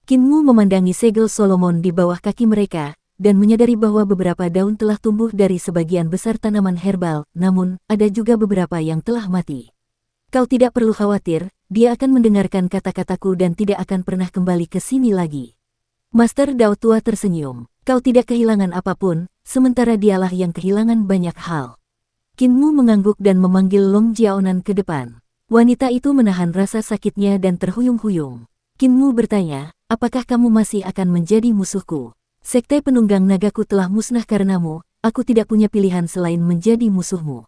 Qin Mu memandangi segel Solomon di bawah kaki mereka, dan menyadari bahwa beberapa daun telah tumbuh dari sebagian besar tanaman herbal, namun ada juga beberapa yang telah mati. Kau tidak perlu khawatir, dia akan mendengarkan kata-kataku dan tidak akan pernah kembali ke sini lagi. Master Dao tua tersenyum. Kau tidak kehilangan apapun, sementara dialah yang kehilangan banyak hal. Qin Mu mengangguk dan memanggil Long Jiaonan ke depan. Wanita itu menahan rasa sakitnya dan terhuyung-huyung. Qin Mu bertanya, apakah kamu masih akan menjadi musuhku? Sekte penunggang nagaku telah musnah karenamu, aku tidak punya pilihan selain menjadi musuhmu.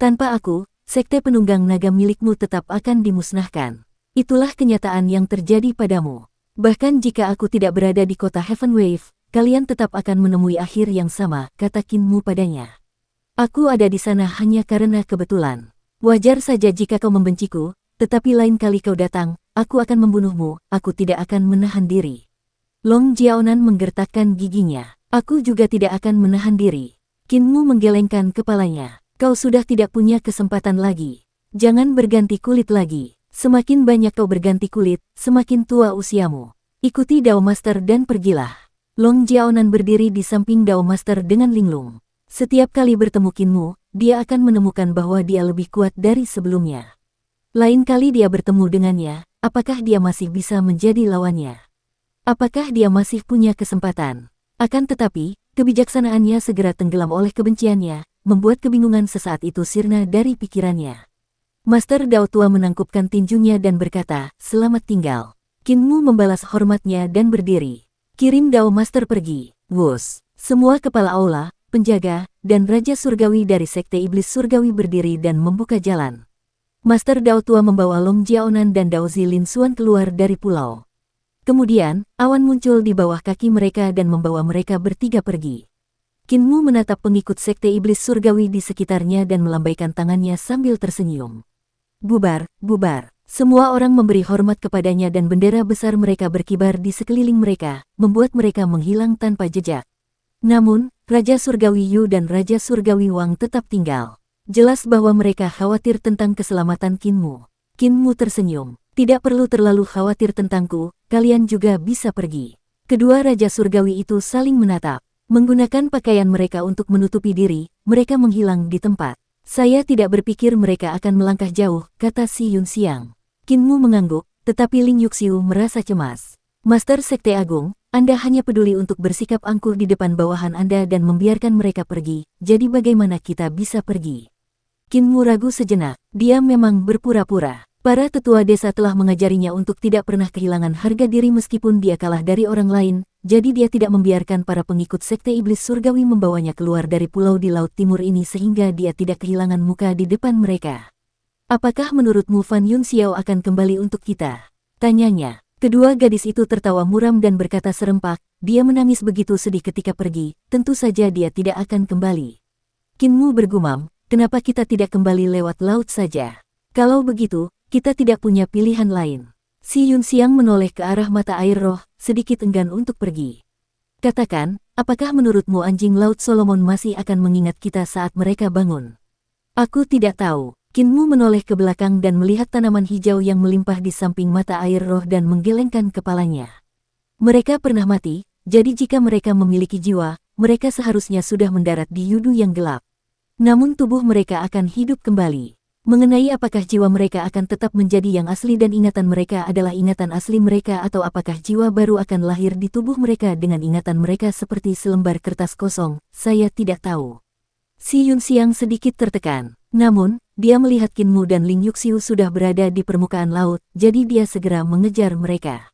Tanpa aku, sekte penunggang naga milikmu tetap akan dimusnahkan. Itulah kenyataan yang terjadi padamu. Bahkan jika aku tidak berada di kota Heaven Wave, kalian tetap akan menemui akhir yang sama, kata Qin Mu padanya. Aku ada di sana hanya karena kebetulan. Wajar saja jika kau membenciku, tetapi lain kali kau datang, aku akan membunuhmu, aku tidak akan menahan diri. Long Jiaonan menggertakkan giginya. Aku juga tidak akan menahan diri. Qin Mu menggelengkan kepalanya. Kau sudah tidak punya kesempatan lagi. Jangan berganti kulit lagi. Semakin banyak kau berganti kulit, semakin tua usiamu. Ikuti Dao Master dan pergilah. Long Jiaonan berdiri di samping Dao Master dengan linglung. Setiap kali bertemu Qin Mu, dia akan menemukan bahwa dia lebih kuat dari sebelumnya. Lain kali dia bertemu dengannya, apakah dia masih bisa menjadi lawannya? Apakah dia masih punya kesempatan? Akan tetapi, kebijaksanaannya segera tenggelam oleh kebenciannya, membuat kebingungan sesaat itu sirna dari pikirannya. Master Dao tua menangkupkan tinjunya dan berkata, selamat tinggal. Qin Mu membalas hormatnya dan berdiri. Kirim Dao Master pergi. Wus. Semua kepala aula, penjaga, dan Raja Surgawi dari Sekte Iblis Surgawi berdiri dan membuka jalan. Master Dao tua membawa Long Jiaonan dan Dao Zilinsuan keluar dari pulau. Kemudian, awan muncul di bawah kaki mereka dan membawa mereka bertiga pergi. Qin Mu menatap pengikut Sekte Iblis Surgawi di sekitarnya dan melambaikan tangannya sambil tersenyum. Bubar, bubar. Semua orang memberi hormat kepadanya dan bendera besar mereka berkibar di sekeliling mereka, membuat mereka menghilang tanpa jejak. Namun, Raja Surgawi Yu dan Raja Surgawi Wang tetap tinggal. Jelas bahwa mereka khawatir tentang keselamatan Qin Mu. Qin Mu tersenyum. Tidak perlu terlalu khawatir tentangku, kalian juga bisa pergi. Kedua Raja Surgawi itu saling menatap. Menggunakan pakaian mereka untuk menutupi diri, mereka menghilang di tempat. Saya tidak berpikir mereka akan melangkah jauh, kata Si Yun Xiang. Qin Mu mengangguk, tetapi Ling Yuxiu merasa cemas. Master Sekte Agung, Anda hanya peduli untuk bersikap angkuh di depan bawahan Anda dan membiarkan mereka pergi, jadi bagaimana kita bisa pergi? Qin Mu ragu sejenak, dia memang berpura-pura. Para tetua desa telah mengajarinya untuk tidak pernah kehilangan harga diri meskipun dia kalah dari orang lain, jadi dia tidak membiarkan para pengikut Sekte Iblis Surgawi membawanya keluar dari pulau di Laut Timur ini sehingga dia tidak kehilangan muka di depan mereka. Apakah menurutmu Fan Yun Xiao akan kembali untuk kita? Tanyanya. Kedua gadis itu tertawa muram dan berkata serempak, dia menangis begitu sedih ketika pergi, tentu saja dia tidak akan kembali. Qin Mu bergumam, kenapa kita tidak kembali lewat laut saja? Kalau begitu, kita tidak punya pilihan lain. Si Yun Xiang menoleh ke arah mata air roh, sedikit enggan untuk pergi. Katakan, apakah menurutmu anjing laut Solomon masih akan mengingat kita saat mereka bangun? Aku tidak tahu. Qin Mu menoleh ke belakang dan melihat tanaman hijau yang melimpah di samping mata air roh dan menggelengkan kepalanya. Mereka pernah mati, jadi jika mereka memiliki jiwa, mereka seharusnya sudah mendarat di yudu yang gelap. Namun tubuh mereka akan hidup kembali. Mengenai apakah jiwa mereka akan tetap menjadi yang asli dan ingatan mereka adalah ingatan asli mereka atau apakah jiwa baru akan lahir di tubuh mereka dengan ingatan mereka seperti selembar kertas kosong, saya tidak tahu. Si Yun Xiang sedikit tertekan. Namun, dia melihat Qin Mu dan Ling Yuxiu sudah berada di permukaan laut, jadi dia segera mengejar mereka.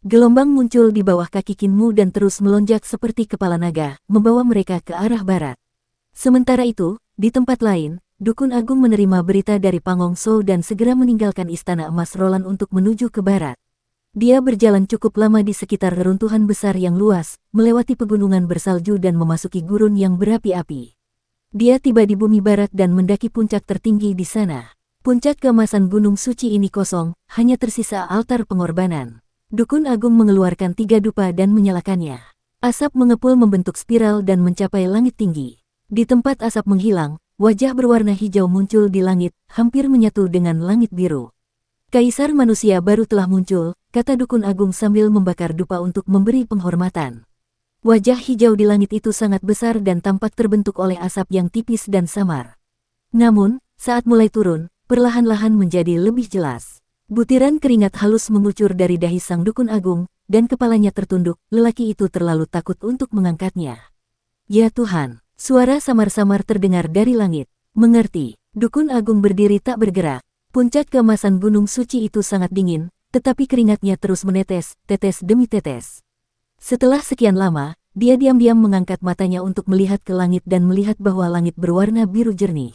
Gelombang muncul di bawah kaki Kinmu dan terus melonjak seperti kepala naga, membawa mereka ke arah barat. Sementara itu, di tempat lain, Dukun Agung menerima berita dari Pangong Sou dan segera meninggalkan Istana Emas Roland untuk menuju ke barat. Dia berjalan cukup lama di sekitar reruntuhan besar yang luas, melewati pegunungan bersalju dan memasuki gurun yang berapi-api. Dia tiba di bumi barat dan mendaki puncak tertinggi di sana. Puncak keemasan Gunung Suci ini kosong, hanya tersisa altar pengorbanan. Dukun Agung mengeluarkan 3 dupa dan menyalakannya. Asap mengepul membentuk spiral dan mencapai langit tinggi. Di tempat asap menghilang, wajah berwarna hijau muncul di langit, hampir menyatu dengan langit biru. Kaisar manusia baru telah muncul, kata Dukun Agung sambil membakar dupa untuk memberi penghormatan. Wajah hijau di langit itu sangat besar dan tampak terbentuk oleh asap yang tipis dan samar. Namun, saat mulai turun, perlahan-lahan menjadi lebih jelas. Butiran keringat halus mengucur dari dahi sang Dukun Agung, dan kepalanya tertunduk, lelaki itu terlalu takut untuk mengangkatnya. Ya Tuhan, suara samar-samar terdengar dari langit. Mengerti, Dukun Agung berdiri tak bergerak. Puncak keemasan Gunung Suci itu sangat dingin, tetapi keringatnya terus menetes, tetes demi tetes. Setelah sekian lama, dia diam-diam mengangkat matanya untuk melihat ke langit dan melihat bahwa langit berwarna biru jernih.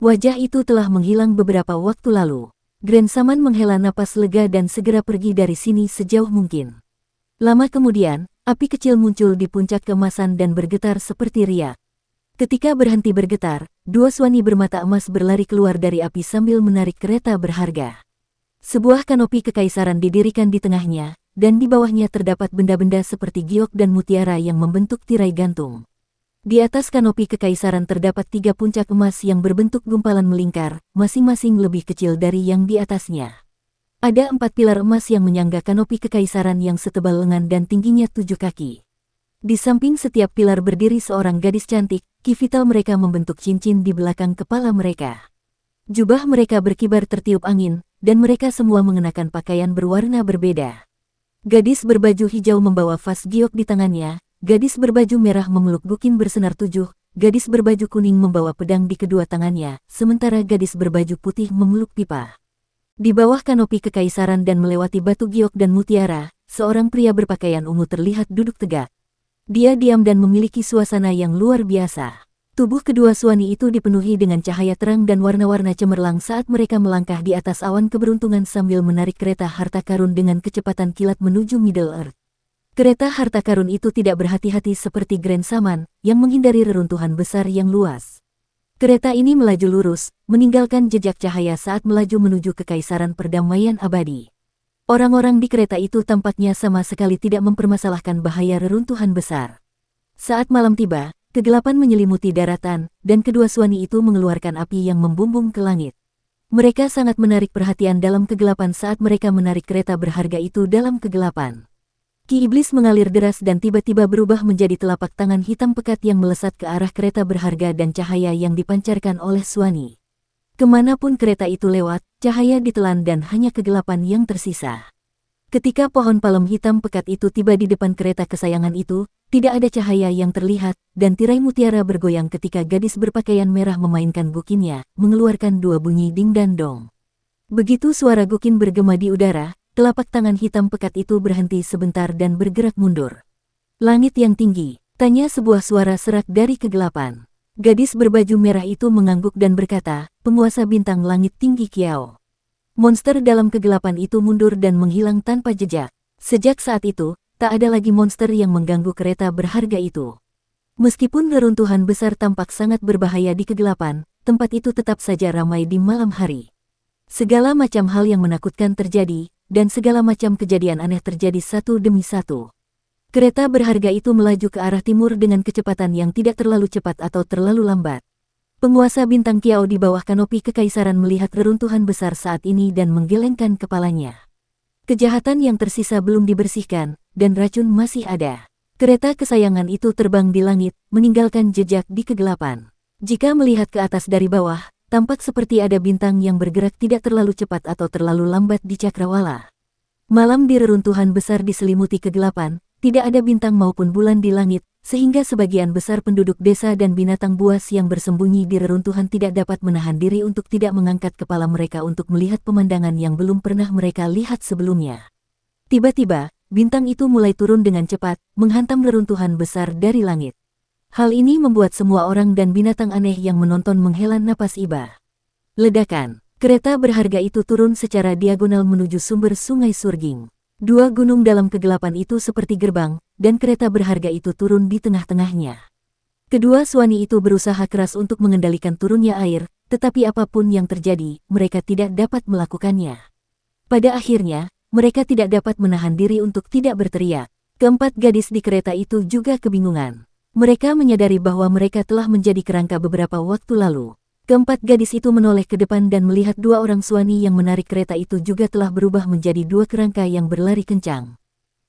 Wajah itu telah menghilang beberapa waktu lalu. Grand Saman menghela napas lega dan segera pergi dari sini sejauh mungkin. Lama kemudian, api kecil muncul di puncak keemasan dan bergetar seperti riak. Ketika berhenti bergetar, 2 swani bermata emas berlari keluar dari api sambil menarik kereta berharga. Sebuah kanopi kekaisaran didirikan di tengahnya, dan di bawahnya terdapat benda-benda seperti giok dan mutiara yang membentuk tirai gantung. Di atas kanopi kekaisaran terdapat 3 puncak emas yang berbentuk gumpalan melingkar, masing-masing lebih kecil dari yang di atasnya. Ada 4 pilar emas yang menyangga kanopi kekaisaran yang setebal lengan dan tingginya 7 kaki. Di samping setiap pilar berdiri seorang gadis cantik, ki vital mereka membentuk cincin di belakang kepala mereka. Jubah mereka berkibar tertiup angin, dan mereka semua mengenakan pakaian berwarna berbeda. Gadis berbaju hijau membawa vas giok di tangannya. Gadis berbaju merah memeluk gukin bersenar 7, gadis berbaju kuning membawa pedang di kedua tangannya, sementara gadis berbaju putih memeluk pipa. Di bawah kanopi kekaisaran dan melewati batu giok dan mutiara, seorang pria berpakaian ungu terlihat duduk tegak. Dia diam dan memiliki suasana yang luar biasa. Tubuh kedua swani itu dipenuhi dengan cahaya terang dan warna-warna cemerlang saat mereka melangkah di atas awan keberuntungan sambil menarik kereta harta karun dengan kecepatan kilat menuju Middle Earth. Kereta harta karun itu tidak berhati-hati seperti Grand Saman, yang menghindari reruntuhan besar yang luas. Kereta ini melaju lurus, meninggalkan jejak cahaya saat melaju menuju kekaisaran perdamaian abadi. Orang-orang di kereta itu tampaknya sama sekali tidak mempermasalahkan bahaya reruntuhan besar. Saat malam tiba, kegelapan menyelimuti daratan, dan kedua swani itu mengeluarkan api yang membumbung ke langit. Mereka sangat menarik perhatian dalam kegelapan saat mereka menarik kereta berharga itu dalam kegelapan. Ki iblis mengalir deras dan tiba-tiba berubah menjadi telapak tangan hitam pekat yang melesat ke arah kereta berharga dan cahaya yang dipancarkan oleh swani. Kemanapun kereta itu lewat, cahaya ditelan dan hanya kegelapan yang tersisa. Ketika pohon palem hitam pekat itu tiba di depan kereta kesayangan itu, tidak ada cahaya yang terlihat, dan tirai mutiara bergoyang ketika gadis berpakaian merah memainkan gukinnya, mengeluarkan 2 bunyi ding dan dong. Begitu suara gukin bergema di udara, telapak tangan hitam pekat itu berhenti sebentar dan bergerak mundur. Langit yang tinggi, tanya sebuah suara serak dari kegelapan. Gadis berbaju merah itu mengangguk dan berkata, penguasa bintang langit tinggi Kiao. Monster dalam kegelapan itu mundur dan menghilang tanpa jejak. Sejak saat itu, tak ada lagi monster yang mengganggu kereta berharga itu. Meskipun reruntuhan besar tampak sangat berbahaya di kegelapan, tempat itu tetap saja ramai di malam hari. Segala macam hal yang menakutkan terjadi, dan segala macam kejadian aneh terjadi satu demi satu. Kereta berharga itu melaju ke arah timur dengan kecepatan yang tidak terlalu cepat atau terlalu lambat. Penguasa bintang Kiao di bawah kanopi kekaisaran melihat reruntuhan besar saat ini dan menggelengkan kepalanya. Kejahatan yang tersisa belum dibersihkan, dan racun masih ada. Kereta kesayangan itu terbang di langit, meninggalkan jejak di kegelapan. Jika melihat ke atas dari bawah, tampak seperti ada bintang yang bergerak tidak terlalu cepat atau terlalu lambat di cakrawala. Malam di reruntuhan besar diselimuti kegelapan, tidak ada bintang maupun bulan di langit, sehingga sebagian besar penduduk desa dan binatang buas yang bersembunyi di reruntuhan tidak dapat menahan diri untuk tidak mengangkat kepala mereka untuk melihat pemandangan yang belum pernah mereka lihat sebelumnya. Tiba-tiba, bintang itu mulai turun dengan cepat, menghantam reruntuhan besar dari langit. Hal ini membuat semua orang dan binatang aneh yang menonton menghela napas iba. Ledakan. Kereta berharga itu turun secara diagonal menuju sumber Sungai Surging. Dua gunung dalam kegelapan itu seperti gerbang, dan kereta berharga itu turun di tengah-tengahnya. Kedua suani itu berusaha keras untuk mengendalikan turunnya air, tetapi apapun yang terjadi, mereka tidak dapat melakukannya. Pada akhirnya, mereka tidak dapat menahan diri untuk tidak berteriak. Keempat gadis di kereta itu juga kebingungan. Mereka menyadari bahwa mereka telah menjadi kerangka beberapa waktu lalu. Keempat gadis itu menoleh ke depan dan melihat dua orang suani yang menarik kereta itu juga telah berubah menjadi dua kerangka yang berlari kencang.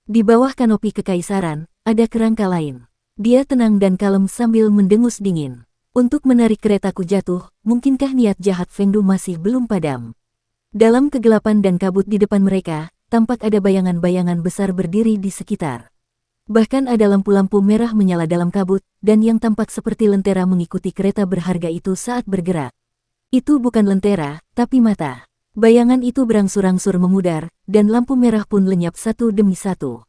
Di bawah kanopi kekaisaran, ada kerangka lain. Dia tenang dan kalem sambil mendengus dingin. Untuk menarik keretaku jatuh, mungkinkah niat jahat Fengdu masih belum padam? Dalam kegelapan dan kabut di depan mereka, tampak ada bayangan-bayangan besar berdiri di sekitar. Bahkan ada lampu-lampu merah menyala dalam kabut, dan yang tampak seperti lentera mengikuti kereta berharga itu saat bergerak. Itu bukan lentera, tapi mata. Bayangan itu berangsur-angsur memudar, dan lampu merah pun lenyap satu demi satu.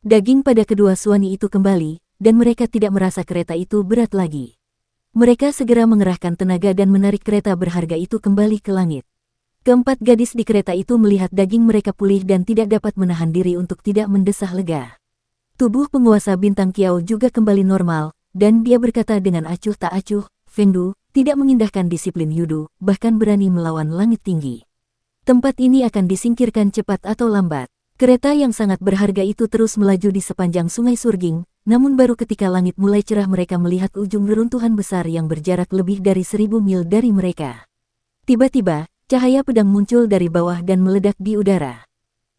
Daging pada kedua suani itu kembali, dan mereka tidak merasa kereta itu berat lagi. Mereka segera mengerahkan tenaga dan menarik kereta berharga itu kembali ke langit. Keempat gadis di kereta itu melihat daging mereka pulih dan tidak dapat menahan diri untuk tidak mendesah lega. Tubuh penguasa bintang Kiau juga kembali normal, dan dia berkata dengan acuh tak acuh, Fengdu, tidak mengindahkan disiplin Yudu, bahkan berani melawan langit tinggi. Tempat ini akan disingkirkan cepat atau lambat. Kereta yang sangat berharga itu terus melaju di sepanjang Sungai Surging, namun baru ketika langit mulai cerah mereka melihat ujung reruntuhan besar yang berjarak lebih dari 1000 mil dari mereka. Tiba-tiba, cahaya pedang muncul dari bawah dan meledak di udara.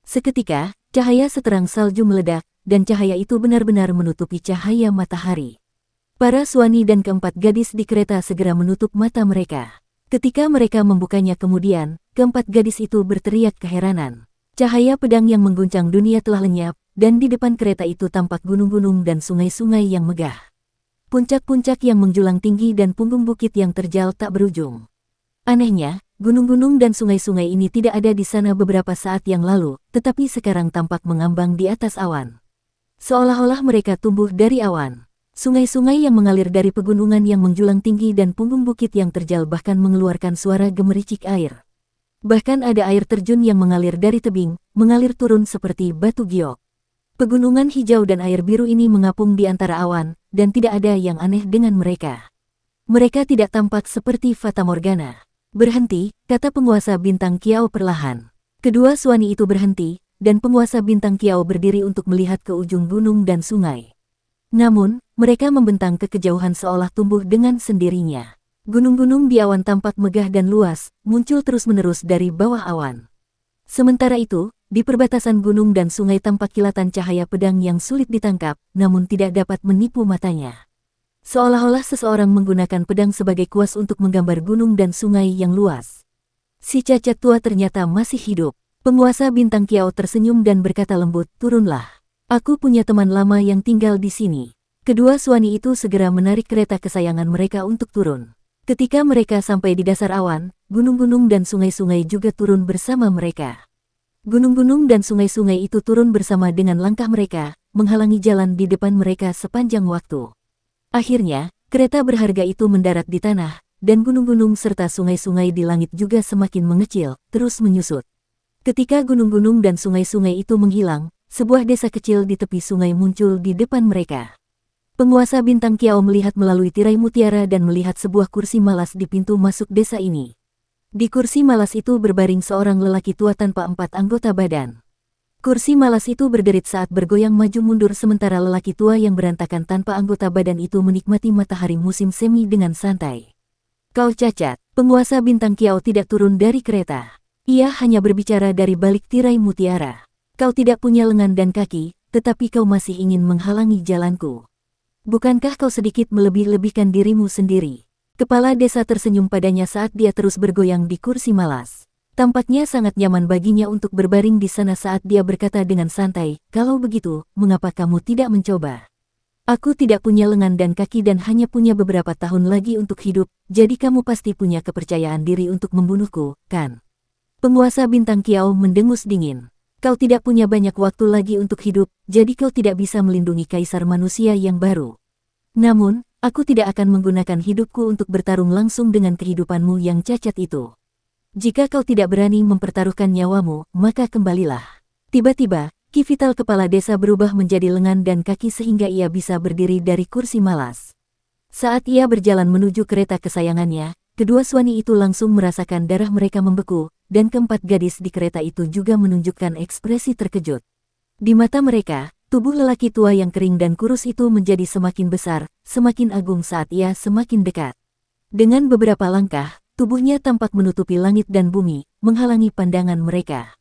Seketika, cahaya seterang salju meledak, dan cahaya itu benar-benar menutupi cahaya matahari. Para suani dan keempat gadis di kereta segera menutup mata mereka. Ketika mereka membukanya kemudian, keempat gadis itu berteriak keheranan. Cahaya pedang yang mengguncang dunia telah lenyap, dan di depan kereta itu tampak gunung-gunung dan sungai-sungai yang megah. Puncak-puncak yang menjulang tinggi dan punggung bukit yang terjal tak berujung. Anehnya, gunung-gunung dan sungai-sungai ini tidak ada di sana beberapa saat yang lalu, tetapi sekarang tampak mengambang di atas awan. Seolah-olah mereka tumbuh dari awan. Sungai-sungai yang mengalir dari pegunungan yang menjulang tinggi dan punggung bukit yang terjal bahkan mengeluarkan suara gemericik air. Bahkan ada air terjun yang mengalir dari tebing, mengalir turun seperti batu giok. Pegunungan hijau dan air biru ini mengapung di antara awan, dan tidak ada yang aneh dengan mereka. Mereka tidak tampak seperti Fata Morgana. Berhenti, kata penguasa bintang Kiau perlahan. Kedua suani itu berhenti, dan penguasa bintang Kiau berdiri untuk melihat ke ujung gunung dan sungai. Namun, mereka membentang ke kejauhan seolah tumbuh dengan sendirinya. Gunung-gunung di awan tampak megah dan luas, muncul terus-menerus dari bawah awan. Sementara itu, di perbatasan gunung dan sungai tampak kilatan cahaya pedang yang sulit ditangkap, namun tidak dapat menipu matanya. Seolah-olah seseorang menggunakan pedang sebagai kuas untuk menggambar gunung dan sungai yang luas. Si cacat tua ternyata masih hidup. Penguasa bintang Kiau tersenyum dan berkata lembut, turunlah. Aku punya teman lama yang tinggal di sini. Kedua suani itu segera menarik kereta kesayangan mereka untuk turun. Ketika mereka sampai di dasar awan, gunung-gunung dan sungai-sungai juga turun bersama mereka. Gunung-gunung dan sungai-sungai itu turun bersama dengan langkah mereka, menghalangi jalan di depan mereka sepanjang waktu. Akhirnya, kereta berharga itu mendarat di tanah, dan gunung-gunung serta sungai-sungai di langit juga semakin mengecil, terus menyusut. Ketika gunung-gunung dan sungai-sungai itu menghilang, sebuah desa kecil di tepi sungai muncul di depan mereka. Penguasa bintang Kiau melihat melalui tirai mutiara dan melihat sebuah kursi malas di pintu masuk desa ini. Di kursi malas itu berbaring seorang lelaki tua tanpa 4 anggota badan. Kursi malas itu berderit saat bergoyang maju mundur sementara lelaki tua yang berantakan tanpa anggota badan itu menikmati matahari musim semi dengan santai. Kau cacat, penguasa bintang Kiau tidak turun dari kereta. Ia hanya berbicara dari balik tirai mutiara. Kau tidak punya lengan dan kaki, tetapi kau masih ingin menghalangi jalanku. Bukankah kau sedikit melebih-lebihkan dirimu sendiri? Kepala desa tersenyum padanya saat dia terus bergoyang di kursi malas. Tampaknya sangat nyaman baginya untuk berbaring di sana saat dia berkata dengan santai, kalau begitu, mengapa kamu tidak mencoba? Aku tidak punya lengan dan kaki dan hanya punya beberapa tahun lagi untuk hidup, jadi kamu pasti punya kepercayaan diri untuk membunuhku, kan? Penguasa bintang Kiau mendengus dingin. Kau tidak punya banyak waktu lagi untuk hidup, jadi kau tidak bisa melindungi kaisar manusia yang baru. Namun, aku tidak akan menggunakan hidupku untuk bertarung langsung dengan kehidupanmu yang cacat itu. Jika kau tidak berani mempertaruhkan nyawamu, maka kembalilah. Tiba-tiba, Ki Vital kepala desa berubah menjadi lengan dan kaki sehingga ia bisa berdiri dari kursi malas. Saat ia berjalan menuju kereta kesayangannya, kedua suami itu langsung merasakan darah mereka membeku, dan keempat gadis di kereta itu juga menunjukkan ekspresi terkejut. Di mata mereka, tubuh lelaki tua yang kering dan kurus itu menjadi semakin besar, semakin agung saat ia semakin dekat. Dengan beberapa langkah, tubuhnya tampak menutupi langit dan bumi, menghalangi pandangan mereka.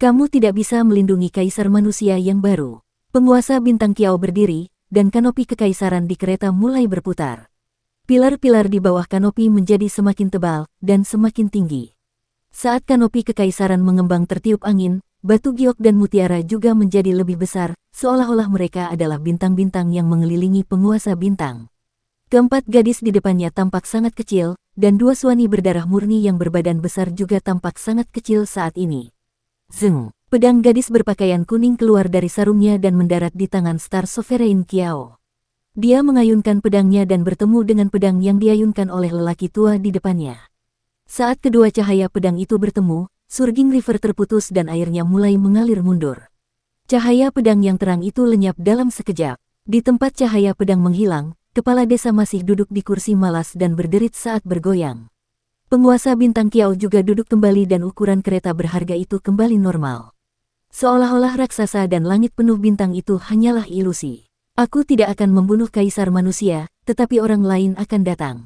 Kamu tidak bisa melindungi kaisar manusia yang baru. Penguasa bintang Kiau berdiri, dan kanopi kekaisaran di kereta mulai berputar. Pilar-pilar di bawah kanopi menjadi semakin tebal, dan semakin tinggi. Saat kanopi kekaisaran mengembang tertiup angin, batu giok dan mutiara juga menjadi lebih besar, seolah-olah mereka adalah bintang-bintang yang mengelilingi penguasa bintang. Keempat gadis di depannya tampak sangat kecil, dan dua suani berdarah murni yang berbadan besar juga tampak sangat kecil saat ini. Zeng, pedang gadis berpakaian kuning keluar dari sarungnya dan mendarat di tangan Star Sovereign Kiao. Dia mengayunkan pedangnya dan bertemu dengan pedang yang diayunkan oleh lelaki tua di depannya. Saat kedua cahaya pedang itu bertemu, Surging River terputus dan airnya mulai mengalir mundur. Cahaya pedang yang terang itu lenyap dalam sekejap. Di tempat cahaya pedang menghilang, kepala desa masih duduk di kursi malas dan berderit saat bergoyang. Penguasa bintang Kiau juga duduk kembali dan ukuran kereta berharga itu kembali normal. Seolah-olah raksasa dan langit penuh bintang itu hanyalah ilusi. Aku tidak akan membunuh kaisar manusia, tetapi orang lain akan datang.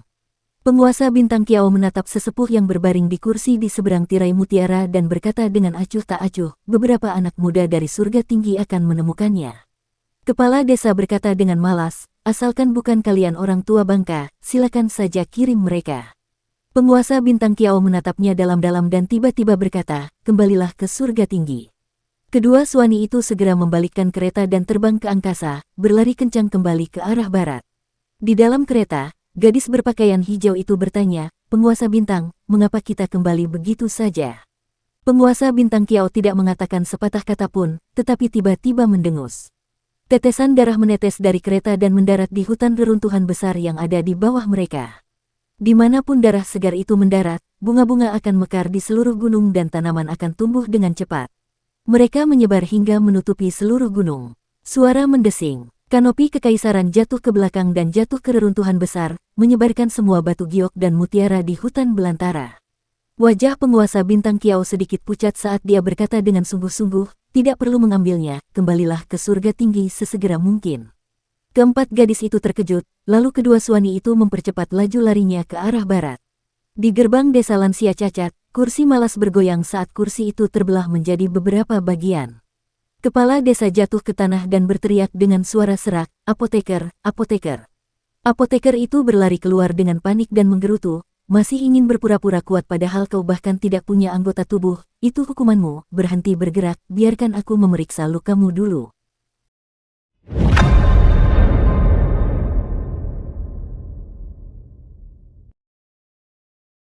Penguasa bintang Kiau menatap sesepuh yang berbaring di kursi di seberang tirai mutiara dan berkata dengan acuh tak acuh, beberapa anak muda dari surga tinggi akan menemukannya. Kepala desa berkata dengan malas, asalkan bukan kalian orang tua bangka, silakan saja kirim mereka. Penguasa bintang Kiau menatapnya dalam-dalam dan tiba-tiba berkata, kembalilah ke surga tinggi. Kedua suani itu segera membalikkan kereta dan terbang ke angkasa, berlari kencang kembali ke arah barat. Di dalam kereta, gadis berpakaian hijau itu bertanya, penguasa bintang, mengapa kita kembali begitu saja? Penguasa bintang Kiau tidak mengatakan sepatah kata pun, tetapi tiba-tiba mendengus. Tetesan darah menetes dari kereta dan mendarat di hutan reruntuhan besar yang ada di bawah mereka. Dimanapun darah segar itu mendarat, bunga-bunga akan mekar di seluruh gunung dan tanaman akan tumbuh dengan cepat. Mereka menyebar hingga menutupi seluruh gunung. Suara mendesing, kanopi kekaisaran jatuh ke belakang dan jatuh ke reruntuhan besar, menyebarkan semua batu giok dan mutiara di hutan belantara. Wajah penguasa bintang Kiau sedikit pucat saat dia berkata dengan sungguh-sungguh, tidak perlu mengambilnya, kembalilah ke surga tinggi sesegera mungkin. Keempat gadis itu terkejut, lalu kedua suani itu mempercepat laju larinya ke arah barat. Di gerbang desa lansia cacat, kursi malas bergoyang saat kursi itu terbelah menjadi beberapa bagian. Kepala desa jatuh ke tanah dan berteriak dengan suara serak, apoteker, apoteker. Apoteker itu berlari keluar dengan panik dan menggerutu, masih ingin berpura-pura kuat padahal kau bahkan tidak punya anggota tubuh, itu hukumanmu, berhenti bergerak, biarkan aku memeriksa lukamu dulu.